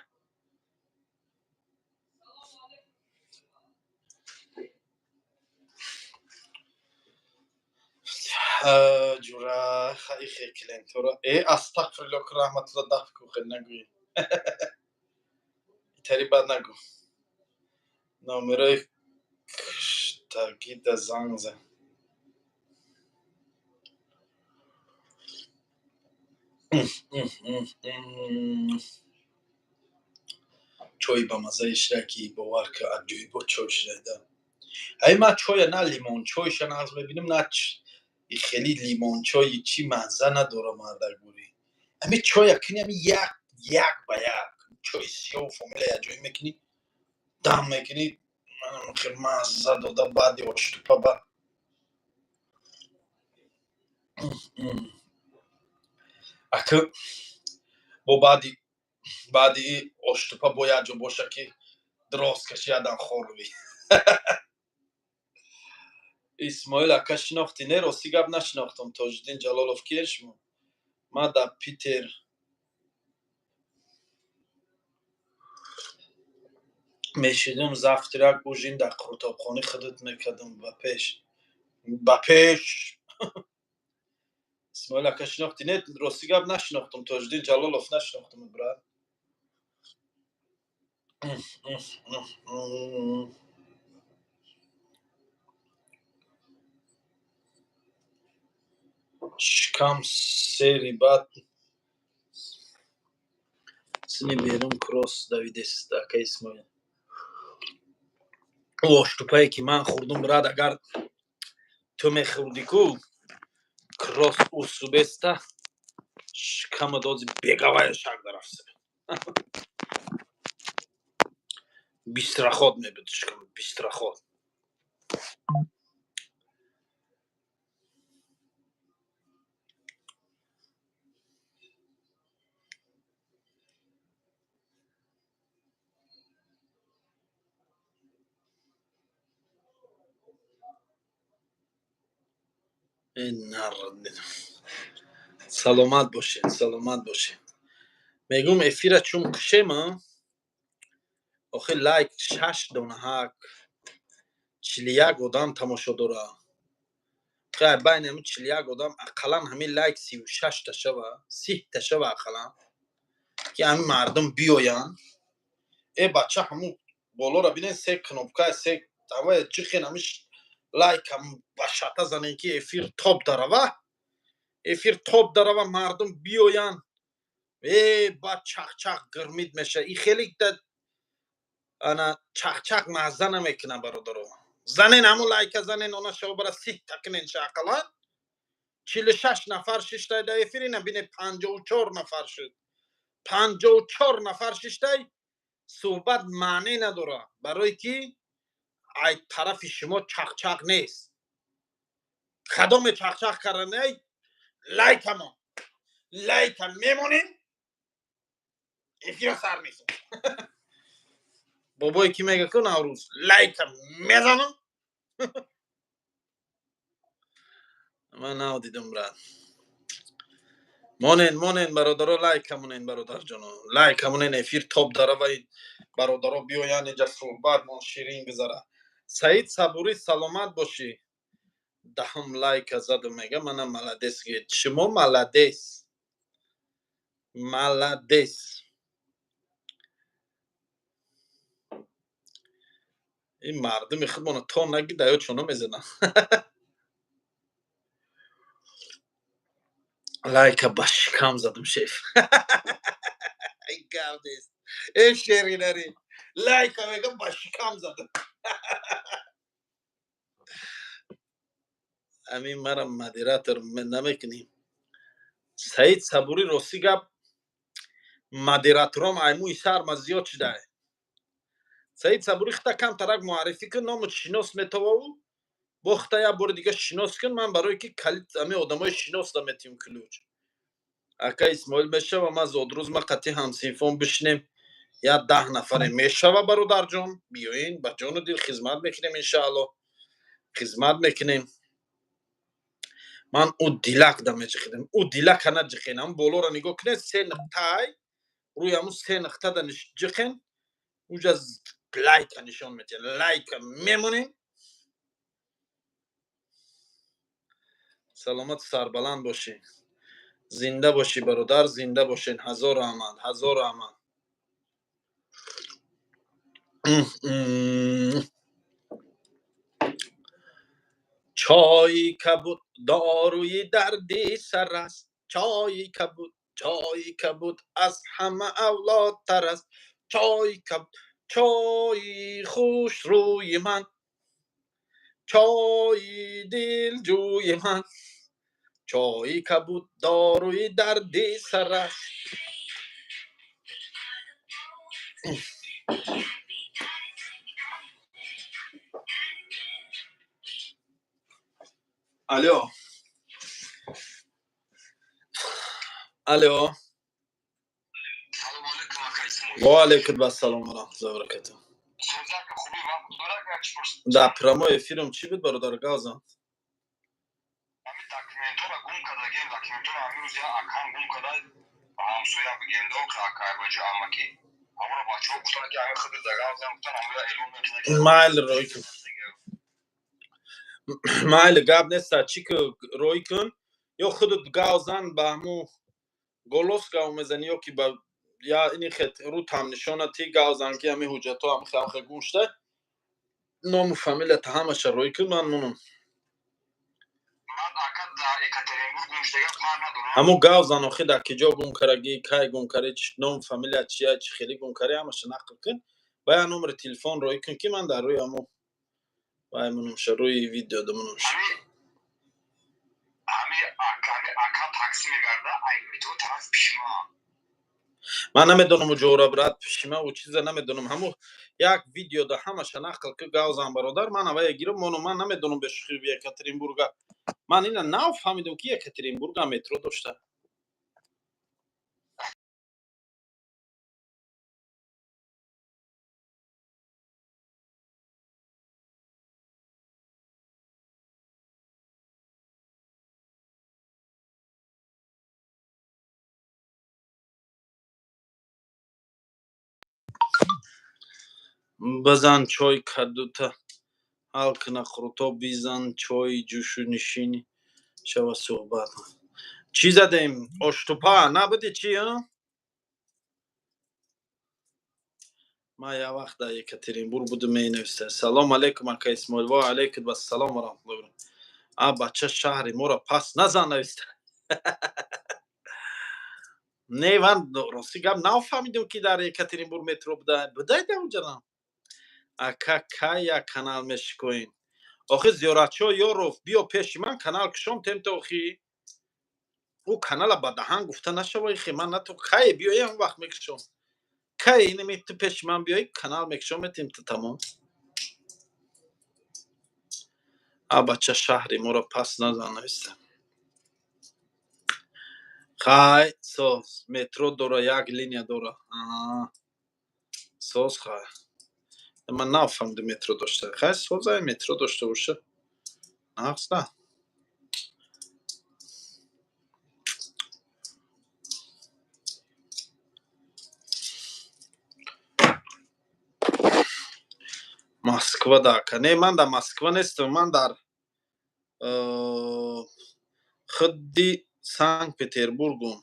ҷура хаихе килентора астағфируллоҳ раҳматуллоҳ дафт ку хел нагӯӣ итари бад нагӯ номерои куштагида занг зан чой ба маззаи шираки бовар ка аҷоибо чой ширайда ай ма чоя на лимон чойша нағз мебинем на хели лимон чой чи мазза надора мардагури ами чоя кини ами як ба як чой сиёҳу фомила аҷоиб мекини дам мекини хел мазза дода баъди оштупа ба ака бо баъди оштупа бо як ҷо боша ки дроз каши ядан хорви исмоил ака шинохтӣ не рости гап нашинохтам тоҷиддин ҷалолов киен шумо ма да питер мешидум завтрак ужин дар қуртовхони худут мекардам ба пеш исмоил ака шинохтӣ не рости гап нашинохтам тоҷиддин ҷалолов нашинохтам брат шикам сери бад сини берун кросс давидест ака исмоил оштупае ки ман хӯрдум брат агар ту мехӯрдӣ ку кросс усубеста шикама дози бегавая шак дарафса бистраход мебуд шикам бистраход саломат бошед мегум эфира чун кушема охи лайк 6 дона 41 одам тамошо дора хай байни ҳамин 41 одам ақаллан ҳамин лайк 36 та шава 30 та шава ақаллан ки ҳамин мардум биёян бача ҳамун болора бинен се кнопка се тавай чихен ҳамин лайк ҳам башата занен ки эфир топ дарава мардум биёян ба чахчах гирмид меша и хеле ана чахчах мазза намекуна бародаро занен ҳамун лайка занен она шава бара 30 та кунен шақалан 46 нафар шиштай да эфир ина бине 54 нафар шуд 54 нафар шиштай суҳбат маъне надора барое ки ай тарафи шумо чахчах нест кадоме чахчах карданай лайка мемонем ефір сар میشه. بابای کی میگه که نوروز لایک میزنم. من نادیدم برات. مونین برادرها لایک همونین برادر جانو لایک همونین افیر توپ داره و برادرها بیاین اینجا صحبت ما شیرین گذاره. سعید صبوری سلامت باشی. دهم لایک زدم میگه منم ملادس گید. شما ملادس. این مردم خودمون تو نگید یا چونو میزنن. لایک باش کم زدم شیف. ای گردیست ای شیرینری لایک میگه باش کم زدم. امین مرا مدیراتور نمیکنیم. سعید صبوری راستی گپ مدیراتورام ایمو ایسار مزیاد شده. سعید صبوری خطا کم ترک معرفی کن نام شناس میتواو بختا یا بار دیگه شناس کن من برای که کلیت امی آدمای شناس دا میتیم کلوچ اکا اسماعیل بشه و ما زودروز ما قطعی همسینفون بشنیم یا 10 نفره میشه و برادر جان بیاین با جان و دل خدمت میکنیم انشاءالله خدمت میکنیم. من او دیلک دم جخیدم او دیلک انا جخینم بولو را نگاه کنه سه نقطه روی همون سه نقطه دنش جخین اونجا لایک نشان میده لایک میمونیم. سلامت سربلند باشی زنده باشی برادر زنده باشین. هزار رحمت هزار رحمت. چای کبود داروی دردی سر است. چای کبود از همه اولادتر است. چای کبود چای خوش روی من چای دل جوی من چای کبود داروی دردی سر است. الو الو و علیکم السلام و رحمت الله و برکاته. در پرامای فیلم چی بود برادر گازم؟ مایل روی کن مایل گاب نیست چی که روی کن یا خودت گازن به همو گلوس گاو میزنی یا که با یا اینی خط رو تام نشونه تی گازن که همین حجتو هم خلق گوشته نام فامیلیت همش روی کن. من منم همو گازن آخه در کجا گم کرگی کای گم کری نام فامیلیت چیه چی خیلی گم کری همش نقل کن با یا نمبر تلفن روی کن که من در روی همو با منم روی ویدیو دمونم من نمیدونم جورا برات پیشما و چیزا نمیدونم همو یک ویدیو ده همش نقل که گازم برادر من اوای گیرم من نمیدونم به شخص یکاترینبورگ من اینا نفهمیدم که یکاترینبورگ مترو داشته. بزن چای کدوتا حلق نخروتا بیزن چای جوشو نشینی شوا صحبت چی زدیم اشتوپا نبودی چی ها؟ ما یا وقت در یکاترینبورگ بودم می نوشته سلام علیکم اکا اسماعیل و علیکم السلام و رحمت الله. بچه شهری ما را پس نزن نوشته. نه من راستی گم نفهمیدم که در یکاترینبورگ مترو بوده اونجا نه اکا کایا کانال مشکوین آخه زیارتچو یارو بیا پیش من کانال کشم تم تو خی او کانال با دهان گفته نشوی خی من نه تو کای بیا اون وقت میکشم کای نمی تو پیش من بیای کانال میکشم تیم تو تمام. بچه شهری ما را پس نزن نوشته خای ساز مترو داره یک لینیا داره ساز خای من نفهمیدم مترو داشته خای ساز مترو داشته باشه نقص نه مسکو داکا نه من در مسکو نیستم من در خدی سانت پتربورگم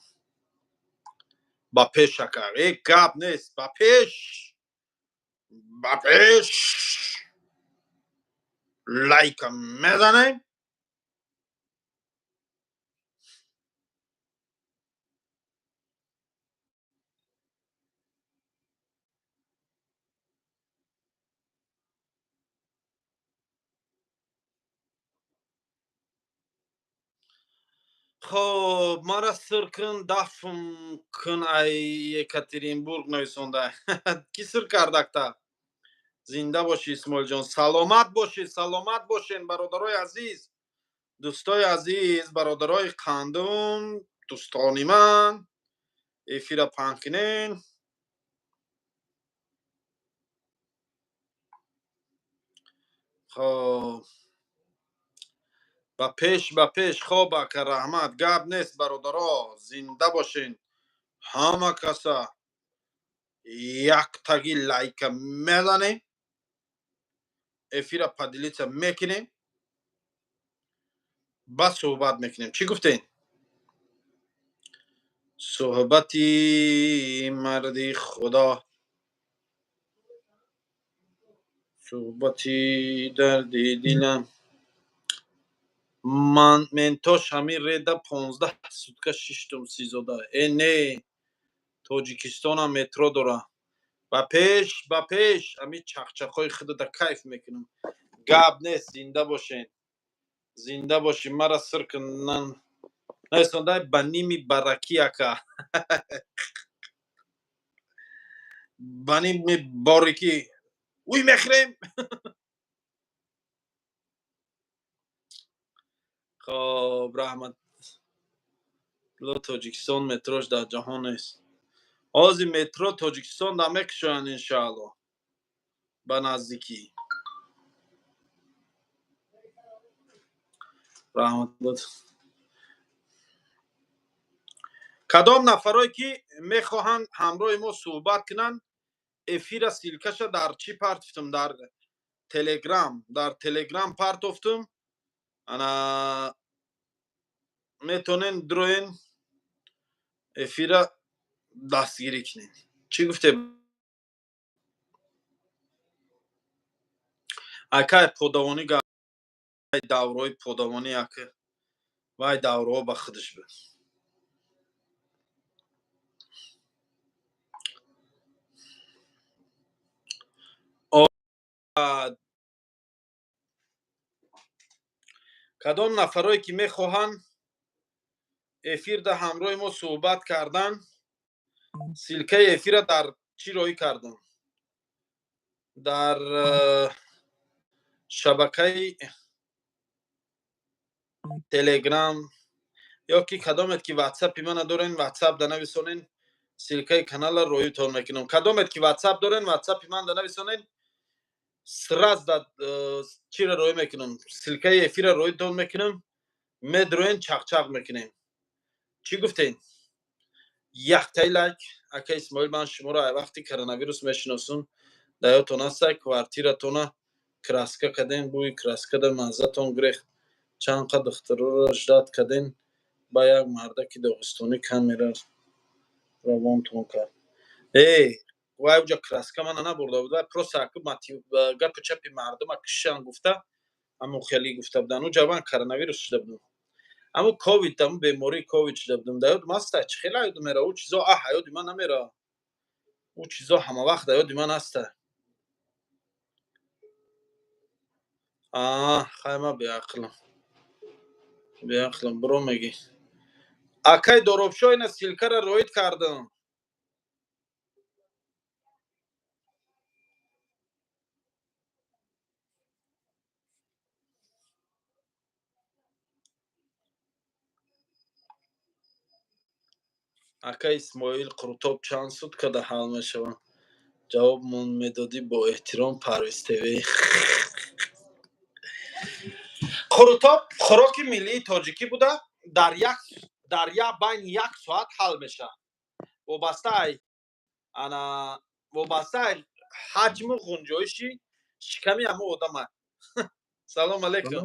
با پیش اکر یک گپ نیست با پیش لایک میزنیم خب ما را سر کن دفم کن ای یکاترینبورگ نویسنده کی سر کردکتا زنده باشی اسماعیل جان سلامت باشین برادرای عزیز دوستای عزیز برادرای قندون دوستانی من افیر پانکنین خب با پیش خوب که رحمت گپ نیست برادرها زنده باشین همه کسا یک تگی لایک میزنیم افیر پدیلیت میکنیم با صحبت میکنیم چی گفتین؟ صحبتی مردی خدا صحبتی دردی دیلم من توش همین ریده 15 سوتکا شیشتم سیزوده نه توجیکستان هم مترو داره با پیش همین چخچخای خود در کیف میکنم گاب نیست زنده باشین مرا سر کنن نیستانده بنیمی برکی اکا بنیمی باریکی اوی میخریم خب رحمت لو توجیکستان متروش در جهان است آزی مترو توجیکستان در میکشن انشاءالله به نزدیکی رحمت بود کدام نفرایی که میخواهند همراه ما صحبت کنن افیر سیلکش در چی پرتفتم در تلگرام پرتفتم انا میتونین دروین افیر دستگیری کنین چی گفته اکای پودوانی گا داوروی پودوانی اکه وای داورو با خودش به کدام نفرایی که میخواهن افیر در همراه ما صحبت کردن سیلکه افیر در چی روی کردن در شبکه تلگرام یا که کدامت که واتساپی من دارین واتساپ در نویسونین سیلکه کانال روی تون میکنم کدامت که واتساپ دارین واتساپی من در نویسونین سراز در چی روی میکنم سیلکه افیر روی تون میکنم مدروین چاق میکنیم چی گفتین یک تای لایک اکا اسماعیل من شما را وقتی کرونا ویروس میشناسم دایتون است کوارتیرتون کراسکه کدین بوی کراسکه در مزهتون گریخت چند قد اخترار را اجداد کدین با یک مرده که داغستانی کامیرا روان تون کرد وای اوجا کراسکه من نبرده بود پروسا اکو ماتی گپ چپی مردم کشان گفته اما خیلی گفته بودن او جوان کرونا ویروس شده بود اما کووید هم بیماری کووید شده بودم داود ماستا چه خیلی یاد میره او چیزا یاد من نمیره او چیزا همه وقت یاد من هست خیمه بیاخلم برو میگی اکای دروبشو اینا سیلکه را روید کردم ака Исмоил Қуртоб чанд суткада ҳал мешаванд? ҷавобмон медодӣ бо эҳтиром Парвиз ТВ. Қуртоб хӯроки миллии тоҷикӣ буда дар байни 1 соат ҳал мешавад. вобастаи ҳаҷму ғунҷоиши шиками ҳама одам аст. Салом алейкум.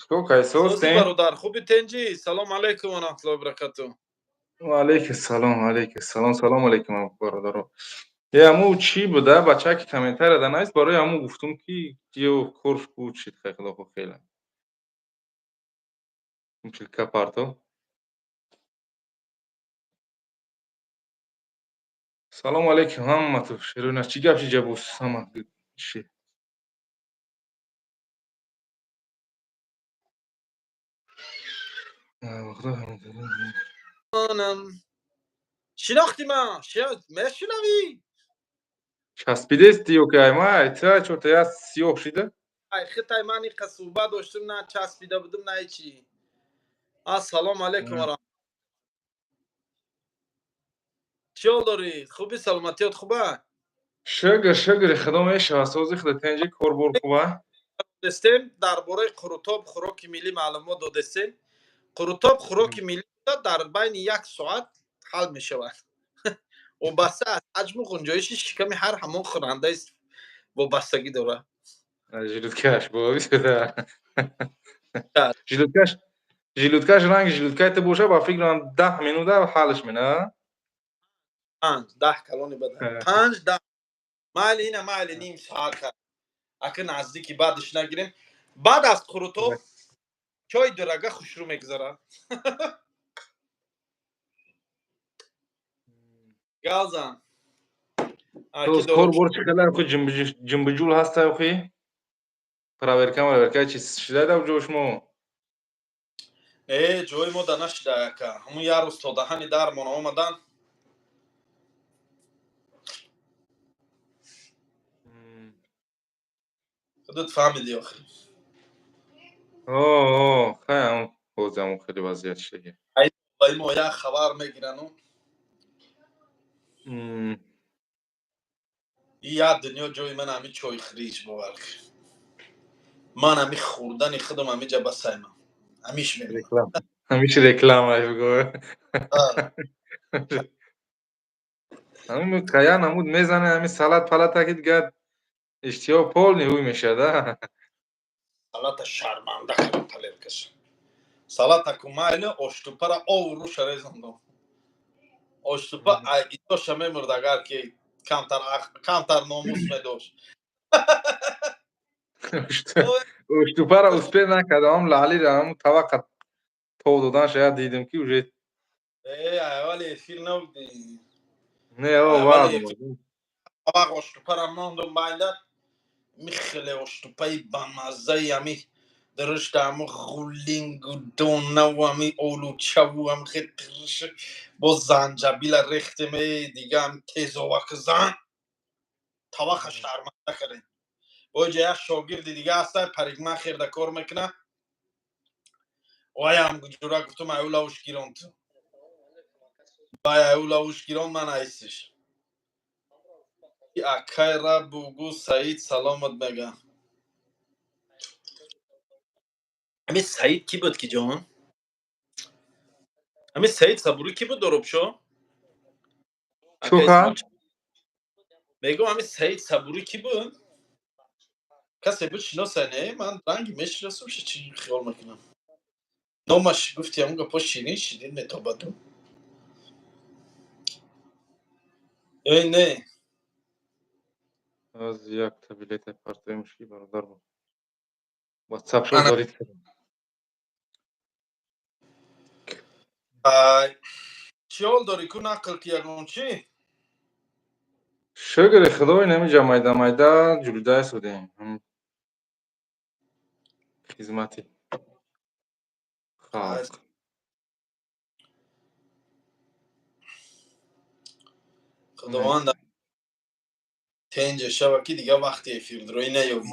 Сколько айсос Сози бародар, хуби тенҷи? Салом алейкум ва раҳматуллоҳи ва баракатуҳ. алейкум салом. Салом алейкум бародаро. Яму чӣ буда? Бача ки комментария данаист барои яму гуфтум ки ё коршку чит хело хела. Мчилка парто. Салом алейкум ҳаммату. Широна чӣ гап ҷабус ҳама чӣ? шинохти ман мешунавӣ? Часпидести ёки аймай та чорта я сиёҳ шида? Ай хитай ман иқа суҳбат доштум на часпида будум на ҳечи. Ассалому алейкум ва раҳматуллоҳ. Чӣ ҳол дорӣ? Хуби саломатиёт хуба? Шукр худо мешавад. Сози худа тенҷи корбор хуба? Дестем дар бораи Қуртоб хӯроки миллӣ маълумот додестем. Қуртоб хӯроки миллӣ буда дар байни 1 соат ҳал мешавад. вобаста аз ҳаҷму ғунҷоиши шиками ҳар ҳамон хӯрандаи вобастагӣ дорад. Жилуткаш бовида. Жилуткаш ранги жилуткайта боша ба фикрам 10 минута ҳалш мена. 5-10 калони бадан. 5-10. майли ина майли ним соат кар. Ака наздики баъдаш нагирем. баъд аз Қуртоб чой дурага хушрӯ мегузарад. галзан. То корбор чӣ қадар ху ҷимбуҷул ҳаста охи? Проверка чиз шидада ҷои шумо? ҷои мо да нашида ака. Ҳамун як рӯз то даҳани дармон омадан. худут фаҳмидӣ охир. хаям ҳозам хеле вазъият шиде. ай мо як хабар мегирану. як дунё ҷои ман ҳами чойхӯриш бовар кар. ман ҳами хӯрдани худам ҳамиҷа басаймам. ҳамиш мемонам. ҳамиш реклама гӯ. ҳамин каян ҳамуд мезане ҳами салат палата ки гад иштиҳо полни ҳуй мешада. салата шарманда кардам талеркаш. салата ку майли оштупара ову руша резондам. оштупа идоша мемурд агар ки камтар номус медошт. оштупара успех накардам. лаълира ҳамун таваққа то додан шаяд дидим ки уже вале эфир набуди. не тавақ оштупара мондум байда. михеле оштупаи бамаззаи ҳами дурушта ҳаму ғулингу донаву ҳами олучаву ҳам хетирш бо занҷабила рехтем дига ҳам тезовак зан тавақа шарманда кардем. боҷа як шогирди дига ҳаста парикмахерда кор мекуна. ваям гуҷура гуфтум аюлавуш гирон ту. бай аюлавуш гирон ман айсиш. акайра бугу Саид саломат мегам. ҳами Саид ки буд ки ҷон? ҳами Саид Сабурӣ ки буд доробшо? мегӯм ҳами Саид Сабурӣ ки буд? касе буд шиноса не? ман ранги мешиносамша чӣ хиёл мекунам. номаш гуфти ҳамун гапҳо ширин ширин метобаду. не аз якта билета партоимшки бародар бо ватсапшо дорид. чӣ ҳол дорӣ ку нақл ки ягон чӣ? шукри худои намиҷа майда ҷулида истодем. хизмати халқ. худованд тенҷа шава ки дига вақти эфирдроӣ наёбӣ.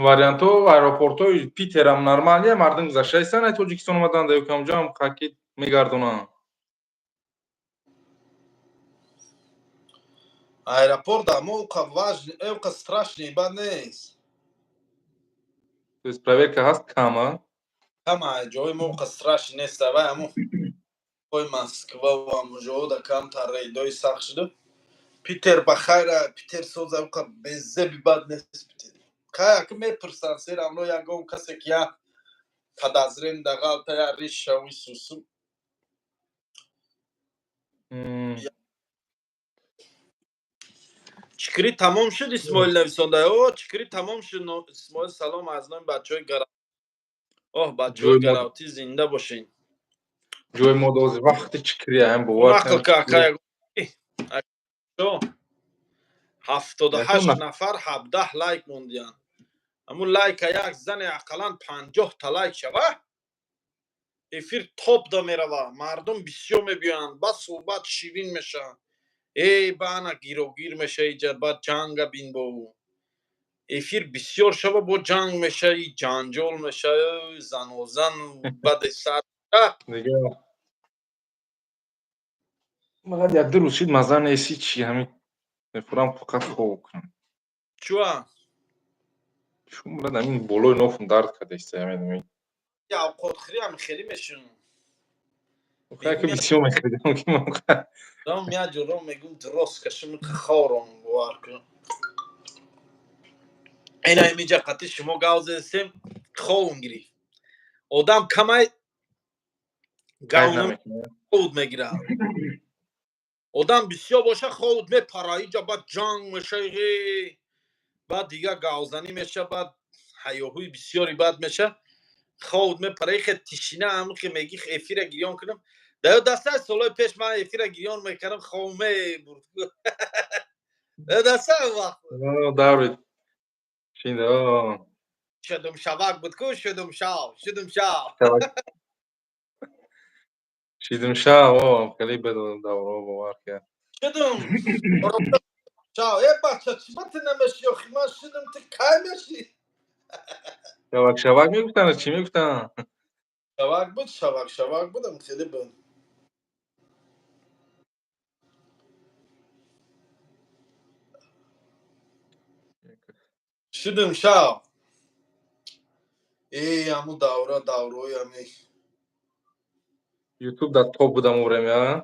вариантҳо аэропортҳои питерам нормал я мардум гузашта истанд ай тоҷикистон омаданда ёки ҳамҷо ҳам қаки میگردونم. Аэропорт амоуқа важный, эвқа страшный ба нест. То есть проверка هست کمه. Кама ҷои муқа страшный нест. Вай аму ҳой Москва ва муҷоҳода камтар рейдои сахт шуду. Питер ба хайра, Питер соза эвқа беззеби бад нест Питер. Каяк мепурсан сер амро ягон касе ки як подозрен дағалта я риш шави сусу. چیکری تمام شد اسماعیل نویسنده. اوه چیکری تمام شد. اسماعیل سلام از نام بچهای گراتی. اوه بچهای گراتی زنده باشین. جوی ما دوز وقت چیکری هم باور نقل که اکای اکشو 78 نفر 17 لایک موندیان. همون لایک یک زن اقلا 50 تا لایک شوه افیر توپ دا میروه. مردم بسیار میبیان با صحبت شیرین میشن. ای بانا گیروگیر میشه ایجا با جنگ بین با افیر بسیار شبه با جنگ میشه ای جنجال میشه زن و زن بد سر دیگه مقدر یک دو روز شید مزه نیستی چی همین میفورم فقط خوب کنم چوه؟ شون برد همین بولوی نوفم درد کرده ایسته همین یا اوقات خیلی هم خیلی میشون خیلی که بسیار میخریدم که موقع دام میا جلو میگم درست کشم که خورم بوار کن اینا اینجا قطعی شما گاوز هستیم خون گریف آدم کمای گاونم خود میگیره آدم بسیار باشه خود میپره اینجا بعد جنگ میشه بعد دیگه گاوزنی میشه بعد هیاهوی بسیاری بعد میشه خود میپره خیلی تشینه همون که میگی افیر گریان کنم در دسته سالای پیش من افیر گریان میکردم خومه برد دسته وقت داوید چین شدم شبک بود که شدم شاو شیدم شاه خیلی بدون دورو باور کرد شدم شاو بچه چی بات نمیشی آخی من شدم تو کای میشی شبک میگفتن چی میگفتن شبک بودم خیلی بود شدم شاو ای همون دوره همی یوتیوب در توپ بودم اون ورمی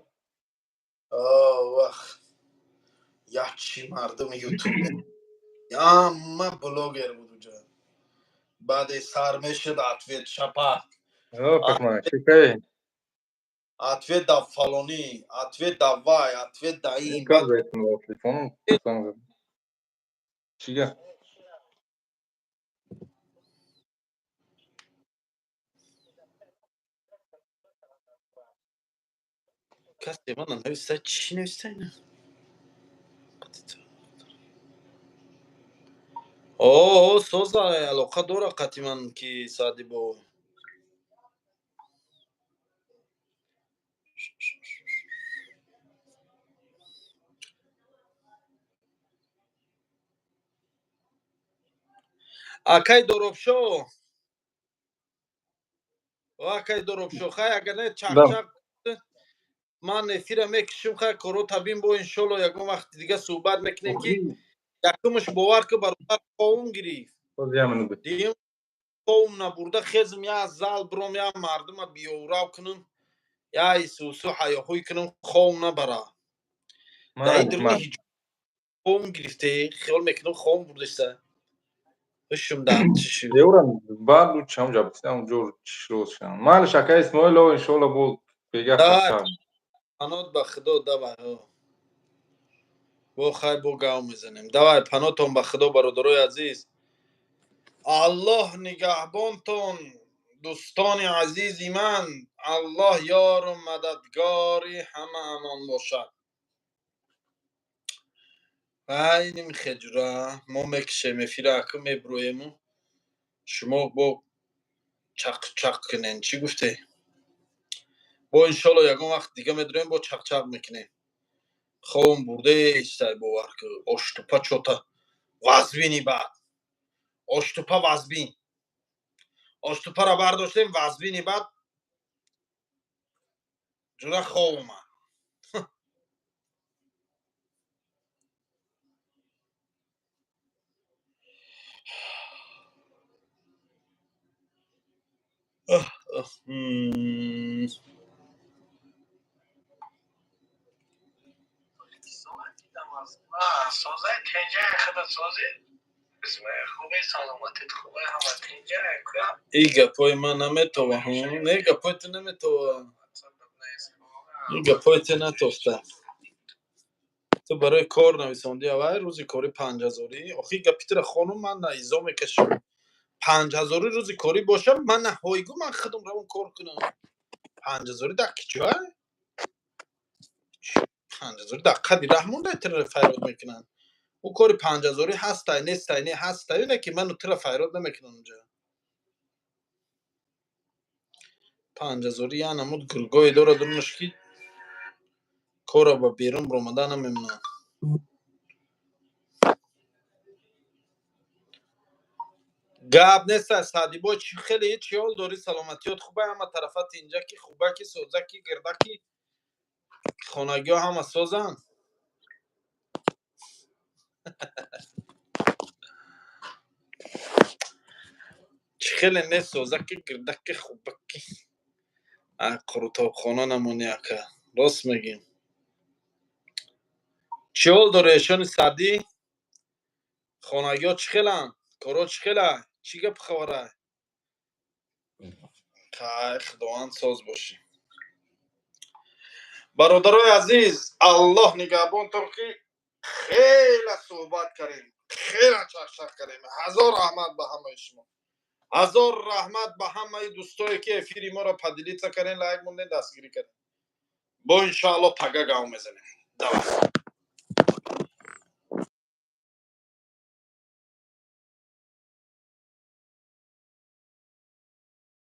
وقت یکی مردم یوتیوب یا من بلوگر بود جا بعد سر میشد اتویت شپا پکمان چی اتویت دا فلونی اتویت دا وای اتویت دا این این کار بعد زیتون با تلفن چیگه کسی من نویسته چی نویسته اینه اوه سوزا علاقه داره قطعی من که سادی با اکای دروبشو خیلی اگر نه چک من افیر میکشیم خیلی کرو تبین با انشالله یکم وقت دیگه صحبت میکنیم که یکمش باور که برادر قوم گریفت دیگه قوم نبورده خیزم یا از زال برام یا مردم بیوراو کنم یا ایسوسو حیاهوی کنم قوم نبره در این درونی هیچ قوم گرفته خیال میکنم قوم بردشته بشم در چشم دیورم بعد چم جابسته اونجور شروع شدن مال شکای اسماعیل ان شاء الله بود بگه خطا پنات به خدا دوای با خیر با گاو میزنیم دوای پناتون به خدا برادرای عزیز الله نگهبانتون دوستان عزیزی من الله یار و مددگاری همه امان باشد اینیم خجره ما میکشیم افیر اکم میبرویمون شما با چق کنین چی گفته با انشالله یکم وقت دیگه میدرویم با چق میکنیم خوام برده ایسته باور که اشتپا چوتا وزبینی بعد اشتپا وزبین اشتپا را برداشتیم وزبینی بعد جورا خواب اومد. سازه تنجه خدا سازی اسمه خوبه سلامتت خوبه همه تنجه کیا این گپای من نمیتوه ها. نه گپای تو نمیتوه. این گپای تو نتوفته. تو برای کار نویساندی اوه روزی کاری 5000 آخی گپی تو خانم من نایزا میکشم 5000 روزی کاری باشم من نهایگو من خودم روان کار کنم 5000 دقیقه چه 5000 دقیقه دی رحمون ده تر فیراد میکنن او کاری 5000 هست تا نیست تا نه هست تا نه که من تر فیراد نمیکنم اونجا 5000 یعنی مود گرگوی داره درنش کی کارا با بیرون رمضان نمیمونه گاب نیست سادی با چی خیلی چیال داری سلامتیات خوبه همه طرفات اینجا کی خوبه کی سوزه کی گرده کی خانگی ها همه سوزن چی خیلی نیست سوزه کی گرده کی خوبه کی قروتاب خانه نمونی که راست میگیم چیال داره ایشان سادی خانگی ها چی خیلن کارا چی خیله چی گپ خبره خیر خداوند ساز باشی برادرای عزیز الله نگهبان تو که خیلی صحبت کردیم خیلی چخچخ کردیم هزار رحمت به همه شما هزار رحمت به همه دوستایی که افیری ما را پدیلیت کردین لایک موندین دستگیری کردین با انشاءالله تگه گام میزنیم